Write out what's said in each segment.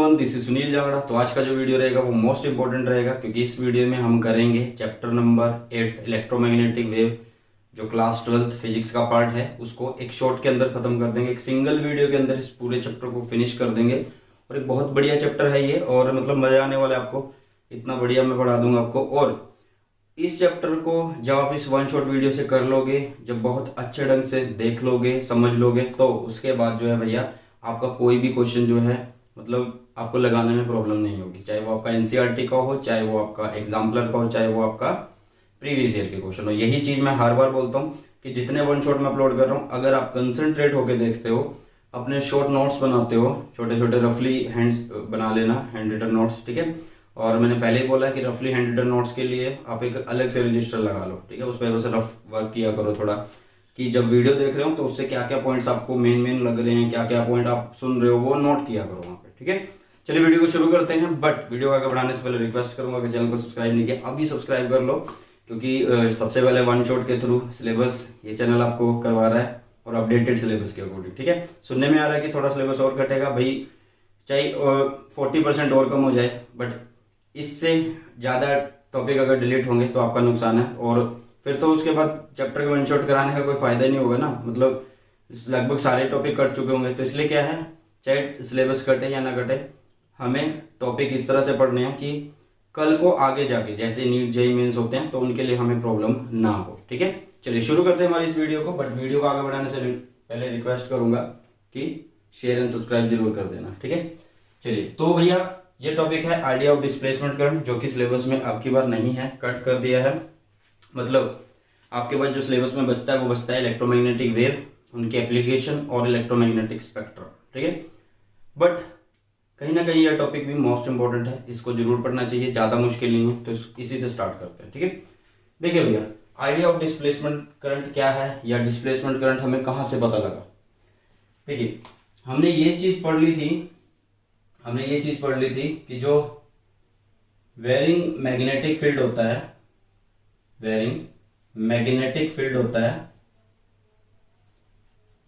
Everyone, this is Sunil Jangra. तो आज का जो वीडियो रहेगा वो मोस्ट इंपॉर्टेंट रहेगा, क्योंकि इस वीडियो में हम करेंगे चैप्टर नंबर 8 इलेक्ट्रोमैग्नेटिक वेव, जो क्लास 12 फिजिक्स का पार्ट है, उसको एक शॉर्ट के अंदर खत्म कर देंगे। एक सिंगल वीडियो के अंदर इस पूरे चैप्टर को फिनिश कर देंगे। और एक बहुत बढ़िया चैप्टर है ये, और मतलब मजा आने वाला है आपको। इतना बढ़िया मैं पढ़ा दूंगा आपको। और इस चैप्टर को जब आप इस वन शॉट वीडियो से कर लोगे, जब बहुत अच्छे ढंग से देख लोगे, समझ लोगे, तो उसके बाद जो है भैया आपका कोई भी क्वेश्चन जो है मतलब आपको लगाने में प्रॉब्लम नहीं होगी। चाहे वो आपका एनसीईआरटी का हो, चाहे वो आपका एग्जाम्पलर का हो, चाहे वो आपका प्रीवियस ईयर के क्वेश्चन हो। यही चीज मैं हर बार बोलता हूँ कि जितने वन शॉट में अपलोड कर रहा हूँ, अगर आप कंसंट्रेट होकर देखते हो, अपने शॉर्ट नोट्स बनाते हो, छोटे छोटे रफली हैंड्स बना लेना, हैंड रिटन नोट्स, ठीक है। और मैंने पहले ही बोला है कि रफली हैंड रिटन नोट्स के लिए आप एक अलग से रजिस्टर लगा लो, ठीक है। उस पर वैसे रफ वर्क किया करो थोड़ा, कि जब वीडियो देख रहे हो तो उससे क्या क्या पॉइंट्स आपको मेन मेन लग रहे हैं, क्या क्या पॉइंट आप सुन रहे हो, वो नोट किया करो वहाँ पे, ठीक है। चलिए वीडियो को शुरू करते हैं। बट वीडियो आगे बढ़ाने से पहले रिक्वेस्ट करूंगा कि चैनल को सब्सक्राइब नहीं किया अभी सब्सक्राइब कर लो, क्योंकि सबसे पहले वन शॉट के थ्रू सिलेबस ये चैनल आपको करवा रहा है, और अपडेटेड सिलेबस के अकॉर्डिंग, ठीक है। सुनने में आ रहा है कि थोड़ा सिलेबस और घटेगा भाई, चाहे 40% और कम हो जाए, बट इससे ज़्यादा टॉपिक अगर डिलीट होंगे तो आपका नुकसान है। और फिर तो उसके बाद चैप्टर के वन शॉट कराने का कोई फायदा नहीं होगा ना, मतलब लगभग सारे टॉपिक कट चुके होंगे। तो इसलिए क्या है, चाहे सिलेबस कटे या ना कटे, हमें टॉपिक इस तरह से पढ़ने हैं कि कल को आगे जाके जैसे नीट जेईई मेंस होते हैं तो उनके लिए हमें प्रॉब्लम ना हो, ठीक है। चलिए शुरू करते हैं हमारी इस वीडियो को। बट वीडियो को आगे बढ़ाने से पहले रिक्वेस्ट करूंगा कि शेयर एंड सब्सक्राइब जरूर कर देना, ठीक है। चलिए तो भैया ये टॉपिक है आइडिया ऑफ डिस्प्लेसमेंट करंट, जो कि सिलेबस में आपकी बार नहीं है, कट कर दिया है। मतलब आपके पास जो सिलेबस में बचता है वो बचता है इलेक्ट्रोमैग्नेटिक वेव, उनकी एप्लीकेशन और इलेक्ट्रोमैग्नेटिक स्पेक्ट्रम, ठीक है। बट कहीं ना कहीं यह टॉपिक भी मोस्ट इंपॉर्टेंट है, इसको जरूर पढ़ना चाहिए, ज्यादा मुश्किल नहीं है। तो इसी से स्टार्ट करते हैं, ठीक है। देखिए भैया, आइडिया ऑफ डिस्प्लेसमेंट करंट क्या है, या डिस्प्लेसमेंट करंट हमें कहाँ से पता लगा। देखिए हमने ये चीज पढ़ ली थी कि जो वेरिंग मैग्नेटिक फील्ड होता है,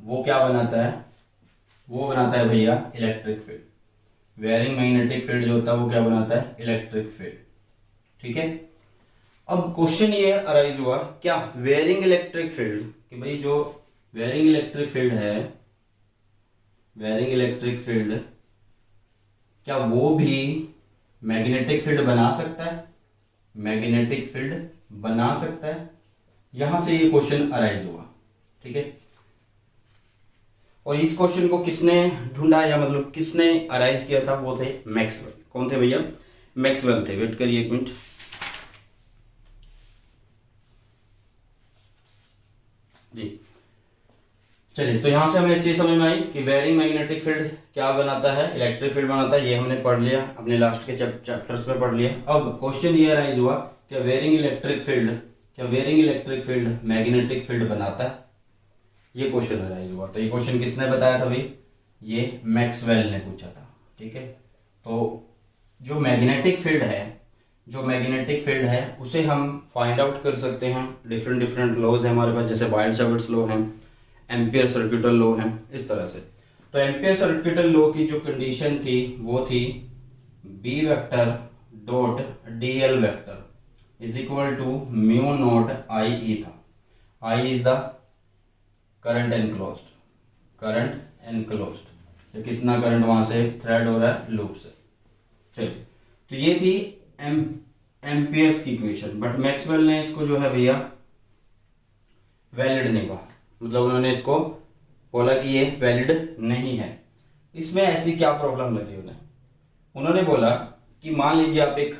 वो क्या बनाता है, वो बनाता है भैया electric field. Varying magnetic field जो होता है वो क्या बनाता है, इलेक्ट्रिक फील्ड, ठीक है। अब क्वेश्चन ये अराइज हुआ, क्या वेरिंग इलेक्ट्रिक फील्ड, कि भाई जो वेरिंग इलेक्ट्रिक फील्ड क्या वो भी मैग्नेटिक फील्ड बना सकता है। यहां से ये क्वेश्चन अराइज हुआ, ठीक है। और इस क्वेश्चन को किसने ढूंढा, या मतलब किसने अराइज किया था, वो थे मैक्सवेल। कौन थे भैया, मैक्सवेल थे। वेट करिए एक मिनट। जी चलिए, तो यहां से हमें एक चीज समझ में आई कि वेरिंग मैग्नेटिक फील्ड क्या बनाता है, इलेक्ट्रिक फील्ड बनाता है। ये हमने पढ़ लिया, अपने लास्ट के चैप्टर्स में पढ़ लिया। अब क्वेश्चन ये अराइज हुआ, क्या varying electric field magnetic field बनाता है, ये क्वेश्चन अराइज हुआ। तो ये क्वेश्चन किसने बताया था भाई, ये मैक्सवेल ने पूछा था, ठीक है। तो जो मैग्नेटिक फील्ड है उसे हम फाइंड आउट कर सकते हैं। डिफरेंट लॉज है हमारे पास, जैसे वाइल्ड-सावर्ट्स लॉ है, एम्पियर सर्किटल लॉ है, इस तरह से। तो एम्पियर सर्किटल लॉ की जो कंडीशन थी वो थी B vector dot D L vector is equal to mu naught I e था। I is the current enclosed, तो कितना करंट वहां से थ्रेड हो रहा है लूप से। चलिए, तो ये थी एम्पियर्स की इक्वेशन। बट मैक्सवेल ने इसको जो है भैया वैलिड नहीं कहा, मतलब उन्होंने इसको बोला कि ये वैलिड नहीं है। इसमें ऐसी क्या प्रॉब्लम लगी उन्होंने बोला कि मान लीजिए आप एक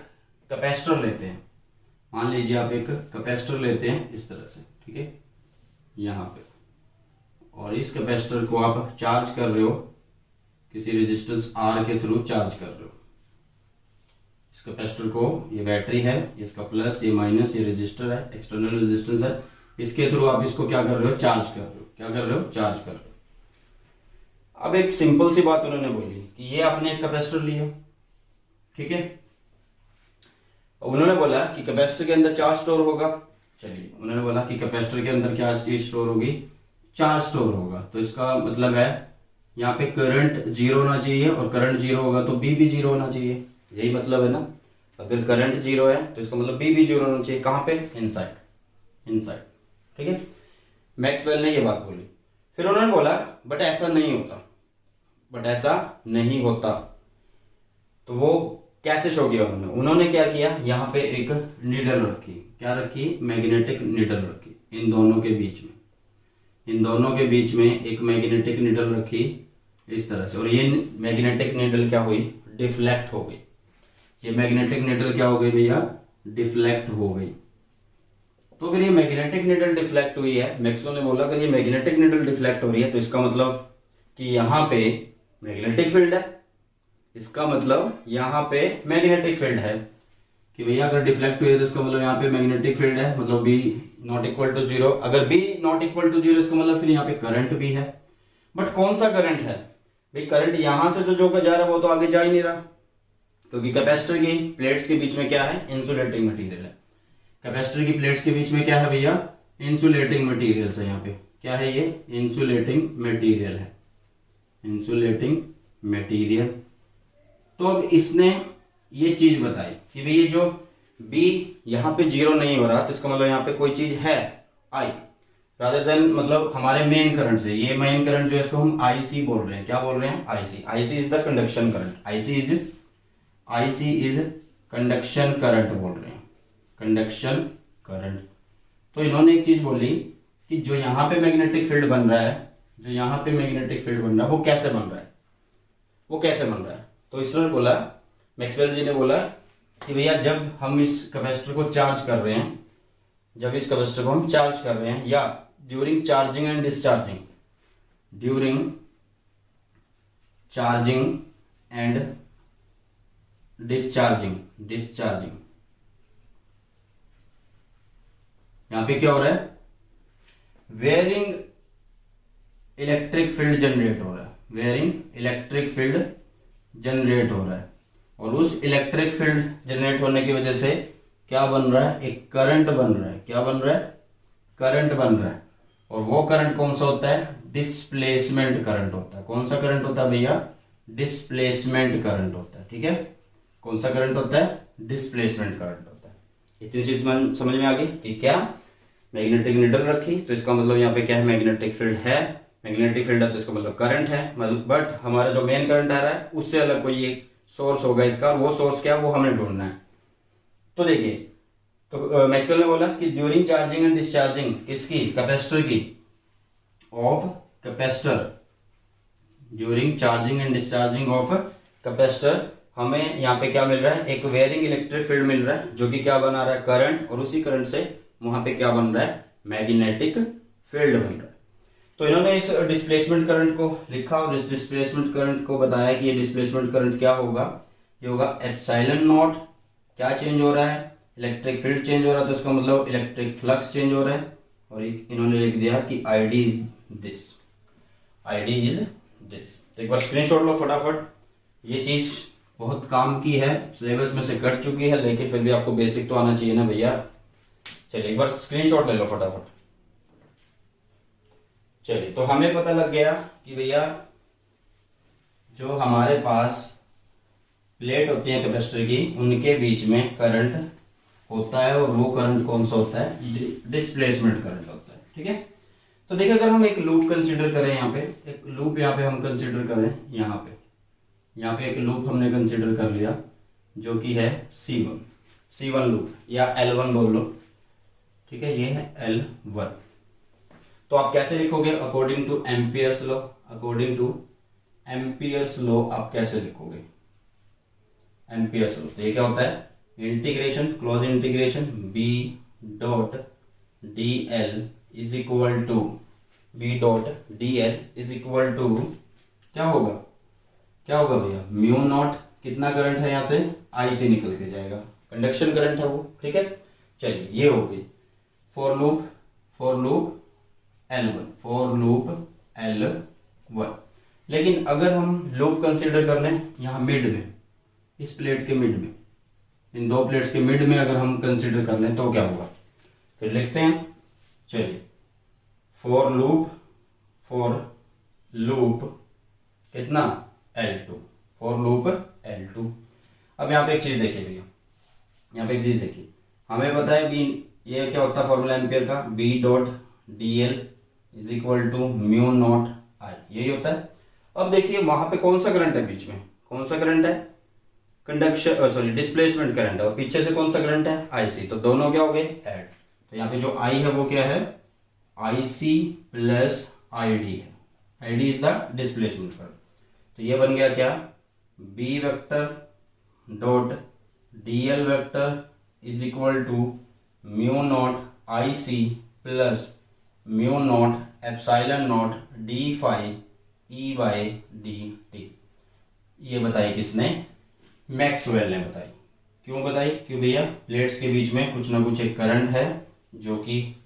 कैपेसिटर लेते हैं, इस तरह से, ठीक है, यहाँ पे, और इस कैपेसिटर को आप चार्ज कर रहे हो, किसी रेजिस्टेंस R के थ्रू चार्ज कर रहे हो। इस कैपेसिटर को, ये बैटरी है, इसका प्लस, ये माइनस, ये रेजिस्टर है, एक्सटर्नल रेजिस्टेंस है, इसके थ्रू आप इसको क्या कर रहे हो, चार्ज कर रहे हो। अब एक सिंपल सी बात उन्होंने बोली कि ये आपने एक कैपेसिटर लिया, ठीक है। उन्होंने बोला कि कैपेसिटर के अंदर चार्ज स्टोर होगा। चलिए, उन्होंने बोला कि कैपेसिटर के अंदर क्या चीज स्टोर होगी, चार्ज स्टोर होगा। तो इसका मतलब है यहाँ पे करंट जीरो होना चाहिए, और करंट जीरो होगा तो बी भी जीरो होना चाहिए, यही मतलब है ना। अगर करंट जीरो है तो इसका मतलब बी भी जीरो होना चाहिए। कहाँ पे? Inside, inside. ठीक है, मैक्सवेल ने ये बात बोली। फिर उन्होंने बोला बट ऐसा नहीं होता, बट ऐसा नहीं होता। तो वो कैसे शो किया उन्होंने क्या किया, यहाँ पे एक नीडल रखी। क्या रखी? मैग्नेटिक नीडल रखी इन दोनों के बीच में, इन दोनों के बीच में एक मैग्नेटिक नीडल रखी इस तरह से, और ये मैग्नेटिक नीडल क्या हुई? डिफ्लेक्ट हो गई। ये मैग्नेटिक नीडल क्या हो गई भैया? डिफ्लेक्ट हो गई। तो अगर ये मैग्नेटिक नीडल डिफ्लेक्ट हुई है, मैक्सवेल ने बोला अगर ये मैग्नेटिक नीडल डिफ्लेक्ट हो रही है तो इसका मतलब कि यहाँ पे मैग्नेटिक फील्ड है। इसका मतलब यहाँ पे मैग्नेटिक फील्ड है कि भैया अगर डिफ्लेक्ट हुई है तो इसका मतलब यहाँ पे मैग्नेटिक फील्ड है, मतलब B not equal to zero. अगर B not equal to zero इसका मतलब फिर यहाँ पे करंट भी है। बट कौन सा करंट है भाई? करंट यहां से जो जा रहा है वो तो आगे जा ही नहीं रहा, क्योंकि कैपेसिटर की प्लेट्स के बीच में क्या है? इंसुलेटिंग मटेरियल है। कैपेसिटर की प्लेट्स के बीच में क्या है भैया? इंसुलेटिंग मटेरियल है। यहाँ पे क्या है? ये इंसुलेटिंग मटेरियल है, इंसुलेटिंग मटेरियल। तो अब इसने ये चीज बताई कि भाई ये जो बी यहाँ पे जीरो नहीं हो रहा तो इसका मतलब यहाँ पे कोई चीज है आई, रादर देन मतलब हमारे मेन करंट से। ये मेन करंट जो है इसको हम आईसी बोल रहे हैं। क्या बोल रहे हैं? IC. IC is the conduction current, IC is conduction current बोल रहे हैं, कंडक्शन करंट। तो इन्होंने एक चीज बोली कि जो यहाँ पे मैग्नेटिक फील्ड बन रहा है, जो यहाँ पे मैग्नेटिक फील्ड बन रहा है वो कैसे बन रहा है? वो कैसे बन रहा है? तो इसने बोला, मैक्सवेल जी ने बोला कि भैया जब हम इस कैपेसिटर को चार्ज कर रहे हैं, जब इस कैपेसिटर को हम चार्ज कर रहे हैं, या during charging and discharging, during charging and discharging, discharging, यहां पे क्या हो रहा है? वेयरिंग इलेक्ट्रिक फील्ड जनरेट हो रहा है, वेयरिंग इलेक्ट्रिक फील्ड जनरेट हो रहा है, और उस इलेक्ट्रिक फील्ड जनरेट होने की वजह से क्या बन रहा है? एक करंट बन रहा है। क्या बन रहा है? करंट बन रहा है। और वो करंट कौन सा होता है? डिस्प्लेसमेंट करंट होता है। कौन सा करंट होता है भैया? डिस्प्लेसमेंट करंट होता है। ठीक है, कौन सा करंट होता है? डिस्प्लेसमेंट करंट होता है। इतनी चीज समझ में आ गई कि क्या मैग्नेटिक नीडल रखी तो इसका मतलब यहाँ पे क्या है? मैग्नेटिक फील्ड है। मैग्नेटिक फील्ड है तो इसका मतलब करंट है, मतलब बट हमारा जो मेन करंट आ रहा है उससे अलग कोई एक सोर्स होगा इसका, और वो सोर्स क्या है वो हमें ढूंढना है। तो देखिए, तो मैक्सवेल ने बोला कि ड्यूरिंग चार्जिंग एंड डिस्चार्जिंग किसकी? कैपेसिटर की, of capacitor, during charging and discharging of capacitor हमें यहाँ पे क्या मिल रहा है? एक वेयरिंग इलेक्ट्रिक फील्ड मिल रहा है जो कि क्या बना रहा है? करंट, और उसी करंट से वहां पे क्या बन रहा है? मैग्नेटिक फील्ड बन रहा है। तो इन्होंने इस डिस्प्लेसमेंट करंट को लिखा और इस डिस्प्लेसमेंट करंट को बताया कि ये डिस्प्लेसमेंट करंट क्या होगा? ये होगा एप्सिलॉन नॉट। क्या चेंज हो रहा है? इलेक्ट्रिक फील्ड चेंज हो रहा है, तो इसका मतलब इलेक्ट्रिक फ्लक्स चेंज हो रहा है। और इन्होंने लिख दिया कि ID is this, ID is this. तो एक बार स्क्रीनशॉट लो फटाफट। ये चीज बहुत काम की है, सिलेबस में से कट चुकी है, लेकिन फिर भी आपको बेसिक तो आना चाहिए ना भैया। चलिए एक बार स्क्रीनशॉट ले लो फटाफट। चलिए, तो हमें पता लग गया कि भैया जो हमारे पास प्लेट होती है कैपेसिटर की, उनके बीच में करंट होता है, और वो करंट कौन सा होता है? डिस्प्लेसमेंट करंट होता है। ठीक है, तो देखिए अगर हम एक लूप कंसीडर करें, यहाँ पे एक लूप यहाँ पे हम कंसीडर करें, यहाँ पे एक लूप हमने कंसीडर कर लिया जो कि है C1 लूप, या L1 बोल लो। ठीक है, ये है L1। तो आप कैसे लिखोगे? According to Ampere's law, according to Ampere's law आप कैसे लिखोगे? एम्पियर्स लॉ, तो ये क्या होता है? Integration, close integration B dot DL is equal to B dot DL is equal to क्या होगा? क्या होगा भैया? म्यू नॉट, कितना करंट है यहाँ से? I से निकल के जाएगा, कंडक्शन करंट है वो। ठीक है, चलिए ये हो गई for loop L1, for loop L1। लेकिन अगर हम लूप कंसीडर कर लें यहाँ मिड में, इस प्लेट के मिड में, इन दो प्लेट्स के मिड में अगर हम कंसीडर कर लें तो क्या होगा? फिर लिखते हैं, चलिए फॉर लूप कितना L2, फॉर लूप L2। अब यहाँ पे एक चीज देखिए भैया, यहाँ पे एक चीज देखिए, हमें पता है बी, ये क्या होता है फॉर्मूला एम्पियर का, B dot D l is equal to mu naught I, यही होता है। अब देखिए वहां पे कौन सा करंट है, बीच में कौन सा करंट है, कंडक्शन सॉरी डिस्प्लेसमेंट करंट है, और पीछे से कौन सा करंट है, आईसी, तो दोनों क्या हो गए ऐड। तो यहाँ पे जो आई है वो क्या है, आईसी प्लस आईडी है, ID is the displacement current. तो ये बन गया क्या, B vector dot D L vector is equal to mu naught I C plus mu naught epsilon naught D phi E by D T. ये बताई किसने, Maxwell ने बताई। क्यों बताई, क्यों भैया, प्लेट्स के बीच में कुछ ना कुछ एक करंट है जो कि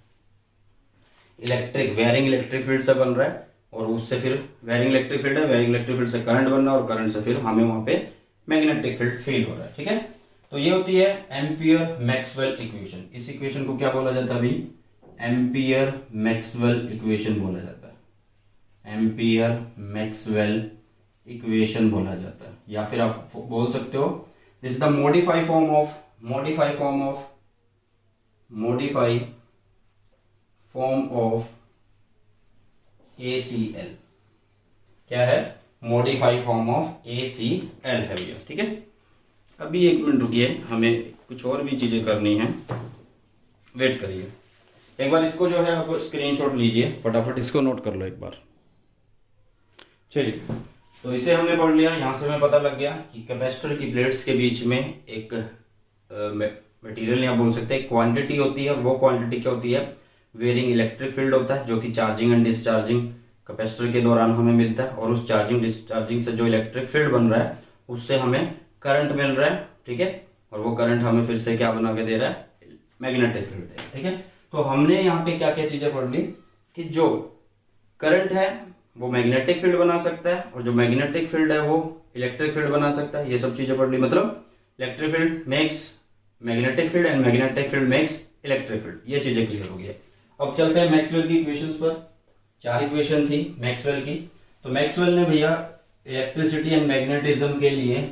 वेयरिंग इलेक्ट्रिक फील्ड से बन रहा है, और उससे फिर वेयरिंग इलेक्ट्रिक फील्ड है, वेयरिंग इलेक्ट्रिक फील्ड से करंट बन रहा है, और करंट से फिर हमें वहां पे मैग्नेटिक फील्ड फील हो रहा है। ठीक है, तो ये होती है एम्पियर मैक्सवेल इक्वेशन। इस इक्वेशन को क्या बोला जाता है अभी, एम्पियर मैक्सवेल इक्वेशन बोला जाता है, एम्पियर मैक्सवेल इक्वेशन बोला जाता है, या फिर आप बोल सकते हो this is the modify form of ACL। क्या है, मॉडिफाई फॉर्म ऑफ ACL है भैया। ठीक है, अभी एक मिनट रुकिए, हमें कुछ और भी चीजें करनी है, वेट करिए। एक बार इसको जो है आप स्क्रीनशॉट लीजिए, फटाफट इसको नोट कर लो एक बार। चलिए, तो इसे हमने पढ़ लिया, यहाँ से हमें पता लग गया कि कैपेसिटर की प्लेट्स के बीच में एक मटेरियल, या बोल सकते हैं क्वांटिटी होती है। वो क्वांटिटी क्या होती है, वेरिंग इलेक्ट्रिक फील्ड होता है, जो कि चार्जिंग एंड डिस्चार्जिंग कैपेसिटर के दौरान हमें मिलता है, और उस चार्जिंग डिस्चार्जिंग से जो इलेक्ट्रिक फील्ड बन रहा है उससे हमें करंट मिल रहा है। ठीक है, और वो करंट हमें फिर से क्या बना के दे रहा है, मैग्नेटिक फील्ड दे रहा है। ठीक है, तो हमने यहाँ पे क्या क्या चीजें पढ़ ली, कि जो करंट है वो मैग्नेटिक फील्ड बना सकता है, और जो मैग्नेटिक फील्ड है वो इलेक्ट्रिक फील्ड बना सकता है। ये सब चीजें पढ़ ली, मतलब electric field makes magnetic field and magnetic field makes electric field. ये चीजें क्लियर हो गई है। अब चलते हैं मैक्सवेल की इक्वेशंस पर। 4 इक्वेशन थी मैक्सवेल की। तो मैक्सवेल ने भैया इलेक्ट्रिसिटी एंड मैग्नेटिज्म के लिए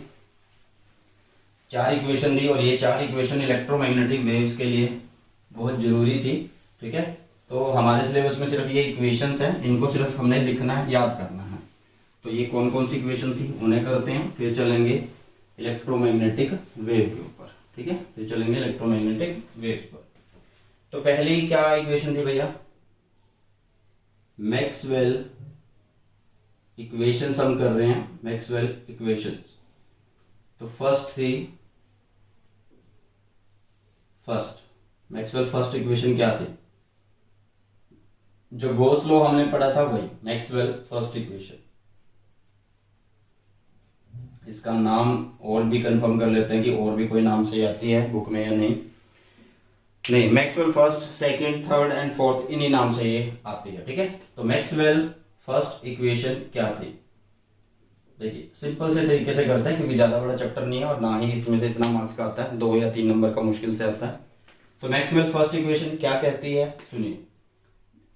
4 इक्वेशन दी, और ये 4 इक्वेशन इलेक्ट्रोमैग्नेटिक वेव्स के लिए बहुत जरूरी थी। ठीक है, तो हमारे सिलेबस में सिर्फ ये इक्वेशंस हैं, इनको सिर्फ हमने लिखना है, याद करना है। तो ये कौन कौन सी इक्वेशन थी उन्हें करते हैं, फिर चलेंगे इलेक्ट्रोमैग्नेटिक वेव के ऊपर। ठीक है, फिर चलेंगे इलेक्ट्रोमैग्नेटिक वेव पर। तो पहली क्या इक्वेशन थी भैया, मैक्सवेल इक्वेशंस हम कर रहे हैं, मैक्सवेल इक्वेशंस। तो मैक्सवेल फर्स्ट इक्वेशन क्या थी, जो गॉस लॉ हमने पढ़ा था वही मैक्सवेल फर्स्ट इक्वेशन। इसका नाम और भी कंफर्म कर लेते हैं कि और भी कोई नाम से आती है बुक में या नहीं, Maxwell first, second, third and fourth, इन्हीं नाम से ये आती है। ठीक है, तो मैक्सवेल फर्स्ट इक्वेशन क्या थी, देखिए सिंपल से तरीके से करते हैं, क्योंकि ज्यादा बड़ा चैप्टर नहीं है और ना ही इसमें से इतना मार्क्स का आता है, 2 या 3 नंबर का मुश्किल से आता है। तो मैक्सवेल फर्स्ट इक्वेशन क्या कहती है, सुनिए,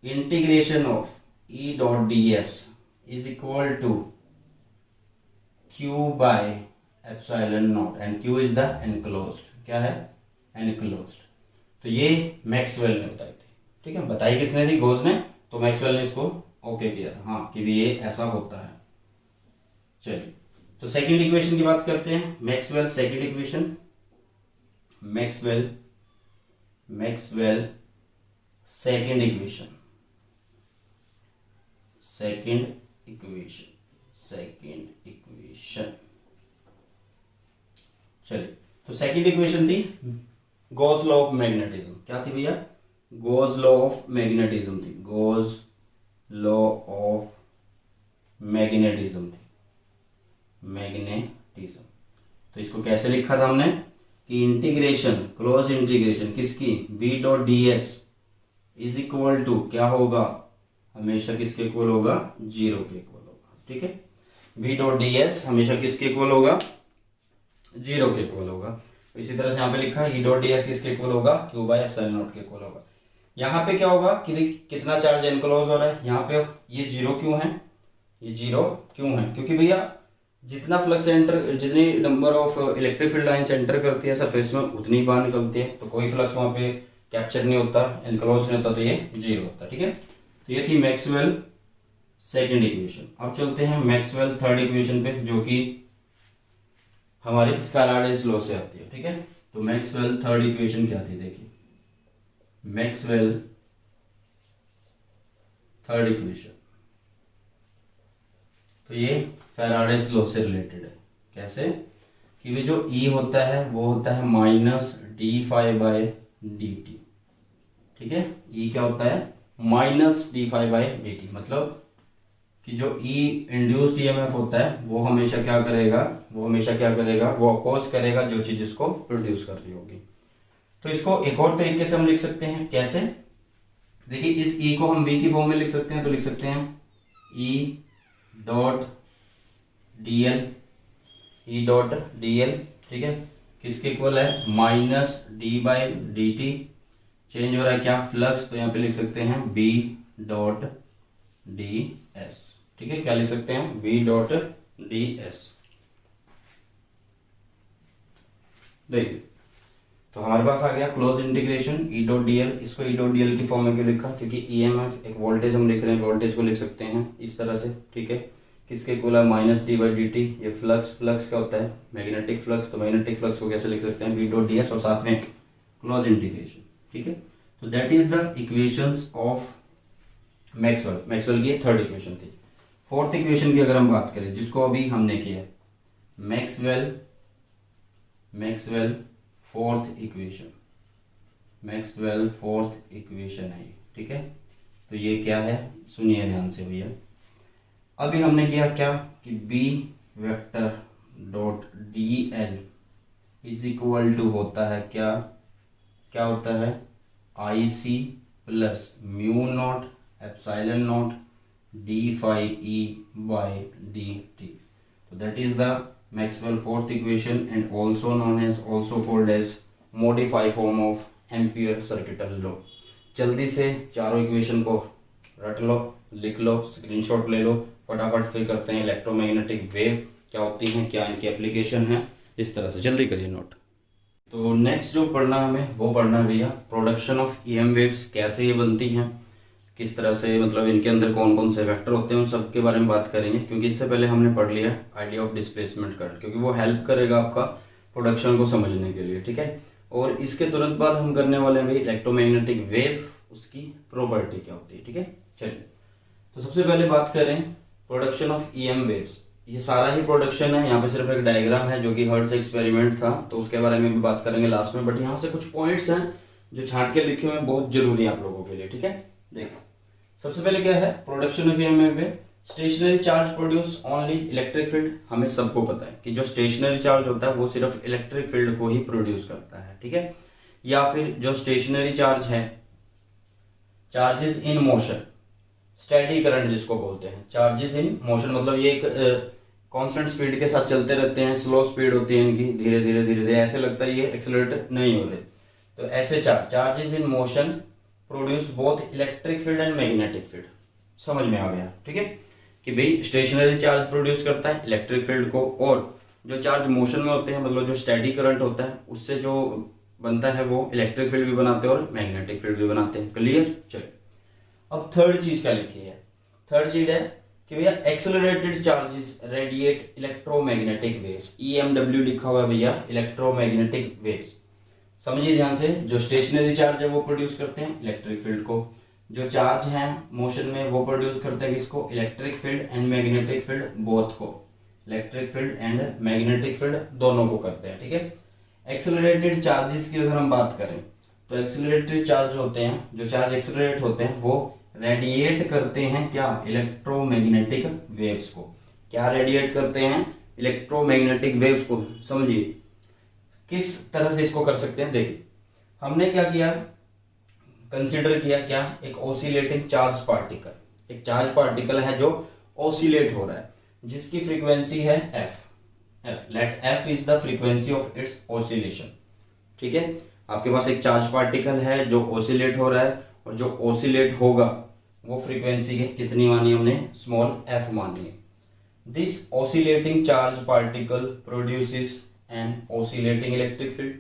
integration of E dot D S is equal to Q by epsilon naught, and Q is the enclosed. क्या है, एनक्लोज्ड। तो ये मैक्सवेल ने बताई थी। ठीक है, बताई किसने थी, गॉस ने। तो मैक्सवेल ने इसको ओके किया था, हाँ, कि भी ये ऐसा होता है। चलिए, तो सेकंड इक्वेशन की बात करते हैं, Maxwell second equation, Maxwell second equation, चलिए, तो सेकंड इक्वेशन थी गॉस लॉ ऑफ मैग्नेटिज्म। क्या थी भैया, गॉस लॉ ऑफ मैग्नेटिज्म थी, गॉस लॉ ऑफ मैग्नेटिज्म थी, मैग्नेटिज्म। तो इसको कैसे लिखा था हमने, कि इंटीग्रेशन, क्लोज इंटीग्रेशन किसकी, B dot D S is equal to क्या होगा, हमेशा किसके इक्वल होगा, 0 के इक्वल होगा। ठीक है, बी डॉट डी एस हमेशा किसके इक्वल होगा, 0 के इक्वल होगा। इसी तरह से यहाँ पे लिखा है, ई डॉट डी एस किसके इक्वल होगा, क्यू बाय एप्सिलॉन नॉट के इक्वल होगा। यहाँ पे क्या होगा कि कितना चार्ज एनक्लोज हो रहा है, यहाँ पे ये 0 क्यों है, ये जीरो क्यों है? क्योंकि भैया जितना फ्लक्स एंटर, जितनी number of electric field lines enter करती है सरफेस में, उतनी बाहर निकलती है, तो कोई फ्लक्स वहाँ पे कैप्चर नहीं होता, एनक्लोज नहीं होता, तो ये जीरो होता है। ठीक है, तो ये थी मैक्सवेल सेकंड इक्वेशन। अब चलते हैं मैक्सवेल थर्ड इक्वेशन पे, जो कि हमारे फैराडेज लॉ से आती है। ठीक है, तो मैक्सवेल थर्ड इक्वेशन क्या थी, देखिए मैक्सवेल थर्ड इक्वेशन, तो ये फैराडेज लॉ से रिलेटेड है। कैसे? कि वे जो E होता है वो होता है minus D phi by D T. ठीक है, E क्या होता है? Minus D phi by D T, मतलब कि जो E इंड्यूस्ड ईएमएफ होता है वो हमेशा क्या करेगा, वो अपोज करेगा जो चीज इसको प्रोड्यूस कर रही होगी। तो इसको एक और तरीके से हम लिख सकते हैं। कैसे? देखिए इस E को हम V की फॉर्म में लिख सकते हैं, तो लिख सकते हैं E डॉट डी एल, ठीक है, किसके इक्वल है? Minus D by D T, change हो रहा है क्या? फ्लक्स, तो यहाँ पे लिख सकते हैं B डॉट डी एस। ठीक है, क्या लिख सकते हैं? B dot D S. देखिए तो हमारे पास आ गया close integration E dot D L. इसको ई डॉट डी एल की फॉर्म में क्यों लिखा? क्योंकि ईएमएफ एक वोल्टेज हम लिख रहे हैं, वोल्टेज को लिख सकते हैं इस तरह से। ठीक है, किसके इक्वल है? Minus D by D T. ये फ्लक्स क्या होता है? मैग्नेटिक फ्लक्स, तो मैग्नेटिक फ्लक्स को कैसे लिख सकते हैं? बी डॉट डी एस और साथ में क्लोज इंटीग्रेशन। ठीक है, तो that is the equations of Maxwell की थर्ड इक्वेशन थी। फोर्थ इक्वेशन की अगर हम बात करें, जिसको अभी हमने किया मैक्सवेल फोर्थ इक्वेशन है। ठीक है, तो ये क्या है? सुनिए ध्यान से भैया। अभी हमने किया क्या कि B vector dot D l is equal to होता है क्या होता है? I C plus mu naught epsilon naught D phi E by D t. तो that is the Maxwell fourth equation and also called as modified form of Ampere circuital law. जल्दी से चारों equation को रट लो, लिख लो, स्क्रीनशॉट ले लो, फटाफट फिर करते हैं इलेक्ट्रोमैग्नेटिक वेव क्या होती हैं, क्या इनकी एप्लीकेशन है, इस तरह से जल्दी करिए नोट। तो नेक्स्ट जो पढ़ना हमें वो पढ़ना है भैया प्रोडक्शन ऑफ ईएम वेव्स, कैसे ये बनती हैं, किस तरह से, मतलब इनके अंदर कौन कौन से वेक्टर होते हैं, उन सब के बारे में बात करेंगे। क्योंकि इससे पहले हमने पढ़ लिया आइडिया ऑफ डिस्प्लेसमेंट करंट, क्योंकि वो हेल्प करेगा आपका प्रोडक्शन को समझने के लिए। ठीक है, और इसके तुरंत बाद हम करने वाले हैं भाई इलेक्ट्रोमैग्नेटिक वेव, उसकी प्रॉपर्टी क्या होती है। ठीक है, चलिए तो सबसे पहले बात करें प्रोडक्शन ऑफ ईएम वेव्स। ये सारा ही प्रोडक्शन है, यहाँ पे सिर्फ एक डायग्राम है जो कि हर्ट्ज एक्सपेरिमेंट था, तो उसके बारे में भी बात करेंगे लास्ट में। बट यहाँ से कुछ पॉइंट्स हैं जो छांट के लिखे हुए हैं, बहुत जरूरी है आप लोगों के लिए। ठीक है, देखो सबसे पहले क्या है production of EM wave. Stationary charge produce only electric field. हमें सबको पता है कि जो स्टेशनरी चार्ज होता है वो सिर्फ इलेक्ट्रिक फील्ड को ही प्रोड्यूस करता है। ठीक है, या फिर जो स्टेशनरी चार्ज है, charges in motion, steady current जिसको बोलते हैं, चार्जेस इन मोशन, मतलब ये एक कांस्टेंट स्पीड के साथ चलते रहते हैं, स्लो स्पीड होती है इनकी, धीरे धीरे ऐसे लगता है ये एक्सेलरेट नहीं हो रहे। तो ऐसे charges in motion produce both electric field and magnetic field. समझ में आ गया? ठीक है, कि भाई स्टेशनरी चार्ज प्रोड्यूस करता है इलेक्ट्रिक फील्ड को, और जो चार्ज मोशन में होते हैं, मतलब जो स्टेडी करंट होता है, उससे जो बनता है वो इलेक्ट्रिक फील्ड भी बनाते हैं और मैग्नेटिक फील्ड भी बनाते हैं। क्लियर? चलिए अब थर्ड चीज क्या लिखी है? थर्ड चीज है कि भैया accelerated charges radiate electromagnetic waves. EMW लिखा हुआ है भैया, इलेक्ट्रोमैग्नेटिक वेव्स। समझिए ध्यान से, जो स्टेशनरी चार्ज है वो प्रोड्यूस करते हैं इलेक्ट्रिक फील्ड को, जो चार्ज है मोशन में वो प्रोड्यूस करते हैं किसको? Electric field and magnetic field, both को, electric field and magnetic field दोनों को करते हैं। ठीक है, एक्सेलरेटेड चार्जेस की अगर हम बात करें तो एक्सेलरेटेड चार्ज होते हैं, जो चार्ज एक्सेलरेट होते हैं वो रेडिएट करते हैं क्या? इलेक्ट्रोमैग्नेटिक वेव्स को। क्या रेडिएट करते हैं? इलेक्ट्रोमैग्नेटिक वेव्स को। समझिए किस तरह से इसको कर सकते हैं। देखिए हमने क्या किया, कंसीडर किया क्या? एक ओसिलेटिंग चार्ज पार्टिकल, एक चार्ज पार्टिकल है जो ओसिलेट हो रहा है, जिसकी फ्रीक्वेंसी है f। Let f is the frequency of its oscillation. ठीक है, आपके पास एक चार्ज पार्टिकल है जो ओसिलेट हो रहा है, और जो ओसिलेट होगा वो फ्रीक्वेंसी के कितनी मानी हमने, स्मॉल f मानी है। This oscillating charge particle produces N oscillating electric field.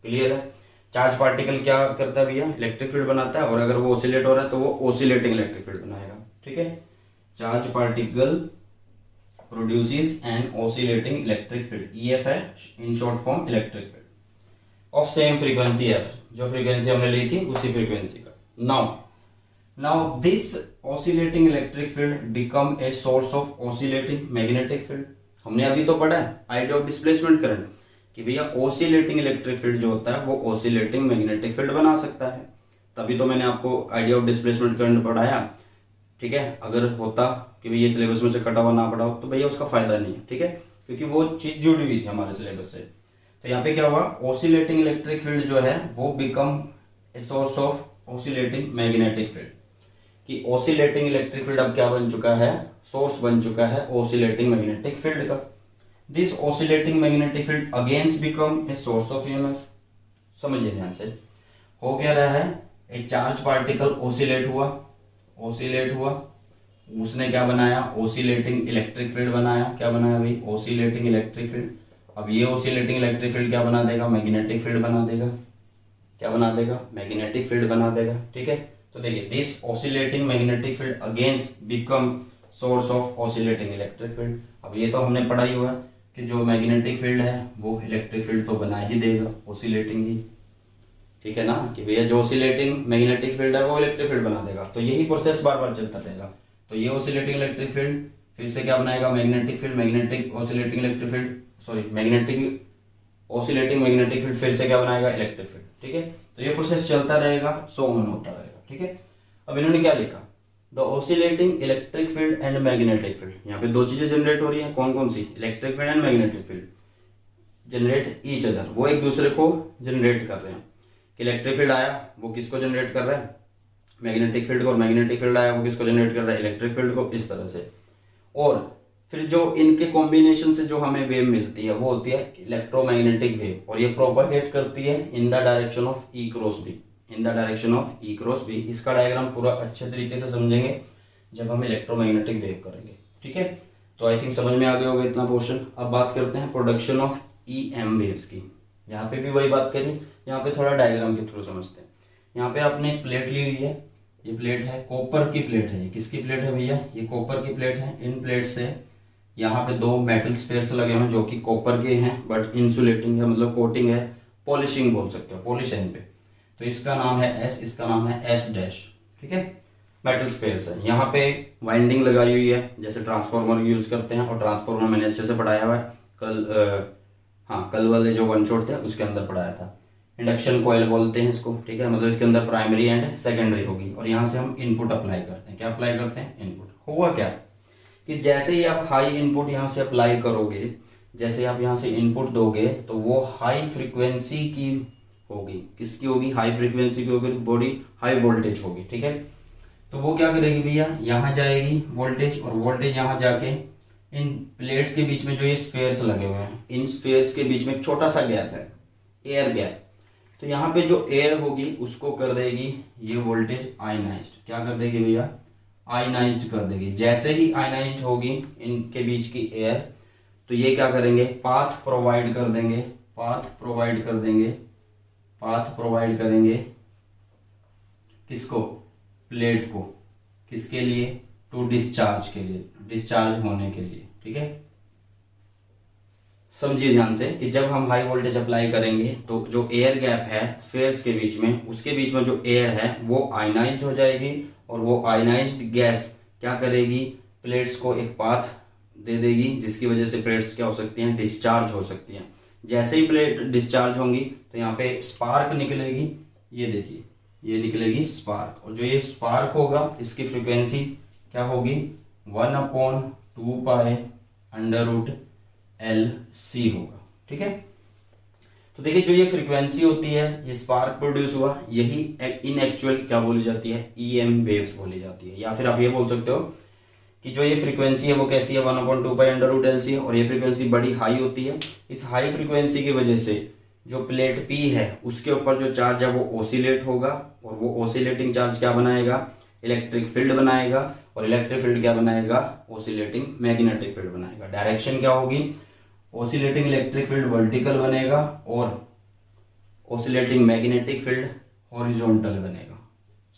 Clear है, चार्ज पार्टिकल क्या करता है भैया, इलेक्ट्रिक फील्ड बनाता है, और अगर वो ऑसिलेट हो रहा है तो वो ऑसिलेटिंग इलेक्ट्रिक फील्ड बनाएगा। ठीक है, charge particle produces N oscillating electric field, EF है in short form, electric field of same frequency f, जो फ्रीक्वेंसी हमने ली थी उसी फ्रीक्वेंसी का। Now this oscillating electric field become a source of oscillating magnetic field. हमने अभी तो पढ़ा है आइडिया ऑफ डिस्प्लेसमेंट करंट कि भैया ऑसिलेटिंग इलेक्ट्रिक फील्ड जो होता है वो ऑसिलेटिंग मैग्नेटिक फील्ड बना सकता है। तभी तो मैंने आपको आइडिया ऑफ डिस्प्लेसमेंट करंट पढ़ाया। ठीक है, अगर होता कि भैया सिलेबस में से कटा हुआ ना पढ़ा हो तो भैया उसका फायदा नहीं है। ठीक है, क्योंकि वो चीज जुड़ी हुई थी हमारे सिलेबस से। तो यहाँ पे क्या हुआ, ऑसिलेटिंग इलेक्ट्रिक फील्ड जो है वो become a source of oscillating magnetic field, कि ऑसिलेटिंग इलेक्ट्रिक फील्ड अब क्या बन चुका है, सोर्स बन चुका है ऑसिलेटिंग मैग्नेटिक फील्ड का। This oscillating magnetic field against become a source of EMF। समझिए ध्यान से, हो क्या रहा है, एक चार्ज पार्टिकल ऑसिलेट हुआ, उसने क्या बनाया, ऑसिलेटिंग इलेक्ट्रिक फील्ड बनाया। क्या बनाया भाई, ऑसिलेटिंग इलेक्ट्रिक फील्ड। अब ये ऑसिलेटिंग इलेक्ट्रिक फील्ड क्या बना देगा, मैग्नेटिक फील्ड बना देगा। क्या बना देगा, मैग्नेटिक फील्ड बना देगा। ठीक है, तो देखिए this oscillating magnetic field against become source of oscillating electric field. अब ये तो हमने पढ़ा ही हुआ कि जो मैग्नेटिक फील्ड है वो इलेक्ट्रिक फील्ड तो बना ही देगा, ऑसिलेटिंग ही। ठीक है ना, कि भैया जो ऑसिलेटिंग मैग्नेटिक फील्ड है वो इलेक्ट्रिक फील्ड बना देगा। तो यही प्रोसेस बार बार चलता रहेगा। तो ये ऑसिलेटिंग इलेक्ट्रिक फील्ड फिर से क्या बनाएगा, magnetic field, magnetic oscillating electric field, sorry magnetic oscillating magnetic field फिर से क्या बनाएगा, इलेक्ट्रिक फील्ड। ठीक है, तो ये प्रोसेस चलता रहेगा, सो ऑन होता रहेगा। ठीक है, अब इन्होंने क्या लिखा, the oscillating electric field and magnetic field. यहाँ पे दो चीजें जनरेट हो रही हैं, कौन कौन सी, electric field and magnetic field generate each other, वो एक दूसरे को जनरेट कर रहे हैं। इलेक्ट्रिक फील्ड आया वो किसको जनरेट कर रहा है, मैग्नेटिक फील्ड को, और मैग्नेटिक फील्ड आया वो किसको जनरेट कर रहा है, इलेक्ट्रिक फील्ड को, इस तरह से। और फिर जो इनके कॉम्बिनेशन से जो हमें वेव मिलती है वो होती है इलेक्ट्रोमैग्नेटिक वेव, और ये प्रोपागेट करती है in the direction of E cross B, in the direction of E cross B। इसका डायग्राम पूरा अच्छे तरीके से समझेंगे जब हम इलेक्ट्रोमैग्नेटिक वेव करेंगे। ठीक है, तो आई थिंक समझ में आ गया होगा इतना पोर्शन। अब बात करते हैं प्रोडक्शन ऑफ EM वेव्स की। यहाँ पे भी वही बात करी, यहाँ पे थोड़ा डायग्राम के थ्रू समझते हैं। यहाँ पे आपने एक प्लेट ली हुई है, ये प्लेट है कॉपर की प्लेट है। ये किसकी प्लेट है भैया, ये कॉपर की प्लेट है। इन प्लेट से यहाँ पे दो मेटल स्पेयर्स लगे हुए हैं जो कि कॉपर के हैं, बट इंसुलेटिंग है, मतलब कोटिंग है, पॉलिशिंग बोल सकते हो, पॉलिश है इन पे। तो इसका नाम है S, इसका नाम है S डैश। ठीक है, मेटल स्पेयर्स है। यहाँ पे वाइंडिंग लगाई हुई है, जैसे ट्रांसफार्मर यूज करते हैं, और ट्रांसफार्मर मैंने अच्छे से पढ़ाया हुआ है कल वाले जो वन शॉट थे उसके अंदर पढ़ाया था। इंडक्शन कॉइल बोलते हैं इसको। ठीक है, मतलब इसके अंदर प्राइमरी एंड सेकेंडरी होगी, और यहाँ से हम इनपुट अप्लाई करते हैं। क्या अप्लाई करते हैं, इनपुट। हुआ क्या कि जैसे ही आप हाई इनपुट यहाँ से अप्लाई करोगे, जैसे आप यहाँ से इनपुट दोगे तो वो हाई फ्रीक्वेंसी की होगी। किसकी होगी, हाई फ्रीक्वेंसी की होगी, बॉडी हाई वोल्टेज होगी। ठीक है, तो वो क्या करेगी भैया, यहाँ जाएगी वोल्टेज, और वोल्टेज यहाँ जाके इन प्लेट्स के बीच में जो ये स्पेयर्स लगे हुए हैं, इन स्पेयर्स के बीच में एक छोटा सा गैप है, एयर गैप। तो यहाँ पे जो एयर होगी उसको कर देगी ये वोल्टेज आयनाइज्ड। क्या कर देगी भैया, आयनाइज्ड कर देगी। जैसे ही आयनाइज्ड होगी इनके बीच की एयर, तो ये क्या करेंगे, पाथ प्रोवाइड कर देंगे, पाथ प्रोवाइड कर देंगे, पाथ प्रोवाइड करेंगे किसको, प्लेट को। किसके लिए, टू डिस्चार्ज के लिए, डिस्चार्ज होने के लिए। ठीक है, समझिए ध्यान से कि जब हम हाई वोल्टेज अप्लाई करेंगे तो जो एयर गैप है स्फेयर्स के बीच में, उसके बीच में जो एयर है वो आयनाइज्ड हो जाएगी, और वो आयनाइज्ड गैस क्या करेगी, प्लेट्स को एक पाथ दे देगी, जिसकी वजह से प्लेट्स क्या हो सकती हैं, डिस्चार्ज हो सकती हैं। जैसे ही प्लेट डिस्चार्ज होंगी तो यहाँ पे स्पार्क निकलेगी, ये देखिए ये निकलेगी स्पार्क, और जो ये स्पार्क होगा इसकी फ्रीक्वेंसी क्या होगी, 1/2 पाई √LC होगा। ठीक है, तो देखिए जो ये फ्रीक्वेंसी होती है, ये स्पार्क प्रोड्यूस हुआ, यही इन एक्चुअल क्या बोली जाती है, EM वेव्स बोली जाती है। या फिर आप ये बोल सकते हो कि जो ये फ्रीक्वेंसी है वो कैसी है, 1/2 पाई √LC है, और ये फ्रीक्वेंसी बड़ी हाई होती है। इस हाई फ्रीक्वेंसी की वजह से जो प्लेट P है उसके ऊपर जो चार्ज है वो ऑसिलेट होगा, और वो ऑसिलेटिंग चार्ज क्या बनाएगा, इलेक्ट्रिक फील्ड बनाएगा, और इलेक्ट्रिक फील्ड क्या बनाएगा, ऑसिलेटिंग मैग्नेटिक फील्ड बनाएगा। डायरेक्शन क्या होगी, ऑसिलेटिंग इलेक्ट्रिक फील्ड वर्टिकल बनेगा और ऑसिलेटिंग मैग्नेटिक फील्ड हॉरिजॉन्टल बनेगा।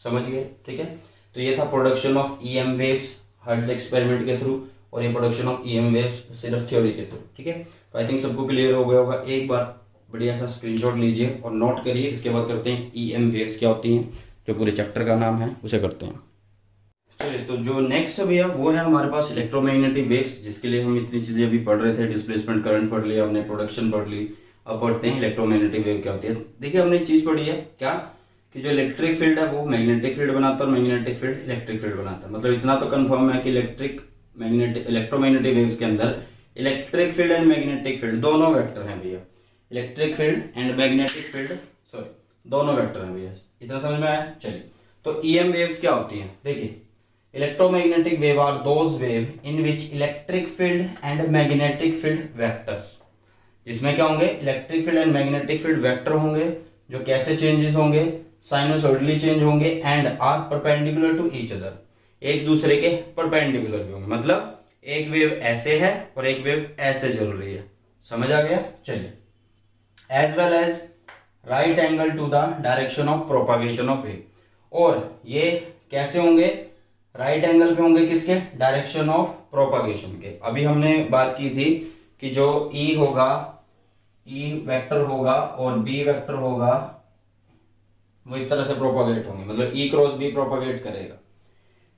समझ गए, ठीक है। तो ये था production of EM waves hertz experiment के थ्रू, और ये प्रोडक्शन ऑफ ईएम वेव्स सिर्फ थ्योरी के थ्रू, ठीक है। तो आई थिंक सबको क्लियर हो गया होगा। एक बार बढ़िया सा स्क्रीनशॉट लीजिए और नोट करिए। इसके बाद करते हैं ईएम वेव्स क्या होती हैं, जो पूरे चैप्टर का नाम है उसे करते हैं। चलिए, तो जो नेक्स्ट है भैया वो है हमारे पास इलेक्ट्रोमैग्नेटिक वेव्स, जिसके लिए हम इतनी चीजें अभी पढ़ रहे थे। डिस्प्लेसमेंट करंट पढ़ लिया हमने, प्रोडक्शन पढ़ ली, अब पढ़ते हैं इलेक्ट्रोमैग्नेटिक वेव क्या होती है। देखिए, हमने एक चीज पढ़ी है क्या, कि जो इलेक्ट्रिक फील्ड है वो मैग्नेटिक फील्ड बनाता है और मैग्नेटिक फील्ड इलेक्ट्रिक फील्ड बनाता है। मतलब इतना तो कंफर्म है कि इलेक्ट्रोमैग्नेटिक वेव्स के अंदर electric field and magnetic field दोनों वेक्टर हैं भैया। Electric field and magnetic field, sorry, दोनों वेक्टर हैं भैया। इतना समझ में आया। चलिए, तो ईएम वेव्स क्या होती हैं। देखिए, electromagnetic wave are those wave in which electric field and magnetic field vectors, जिसमें क्या होंगे, electric field and magnetic field vector होंगे, जो कैसे चेंजेस होंगे, साइनोसॉइडली चेंज होंगे, and are perpendicular to each other, एक दूसरे के परपेंडिकुलर भी होंगे। मतलब एक वेव ऐसे है और एक वेव ऐसे चल रही है। समझ आ गया। चलिए, as well as right angle to the direction of propagation of wave, और ये कैसे होंगे, राइट एंगल पे होंगे, किसके, डायरेक्शन ऑफ प्रोपागेशन के। अभी हमने बात की थी कि जो ई होगा, ई वेक्टर होगा और बी वेक्टर होगा, वो इस तरह से प्रोपागेट होंगे, मतलब ई क्रॉस बी प्रोपागेट करेगा।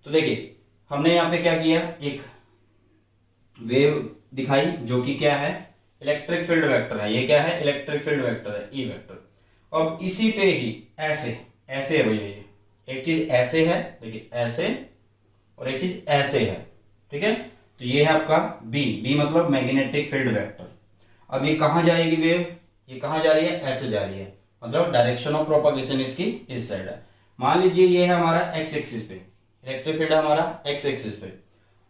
तो देखिए, हमने यहाँ पे क्या किया, एक वेव दिखाई जो कि क्या है, इलेक्ट्रिक फील्ड वेक्टर है। ये क्या है, इलेक्ट्रिक फील्ड वेक्टर है, ई वेक्टर। अब इसी पे ही ऐसे ऐसे है भैया, ये एक चीज ऐसे है, देखिए ऐसे, और एक चीज ऐसे है, ठीक है। तो ये है आपका बी मतलब मैग्नेटिक फील्ड वेक्टर। अब ये कहां जाएगी वेव, ये कहां जा रही है, ऐसे जा रही है, मतलब डायरेक्शन ऑफ प्रोपागेशन इसकी इस साइड है। मान लीजिए ये है हमारा एक्स एक्सिस पे, इलेक्ट्रिक फील्ड हमारा एक्स एक्सिस पे,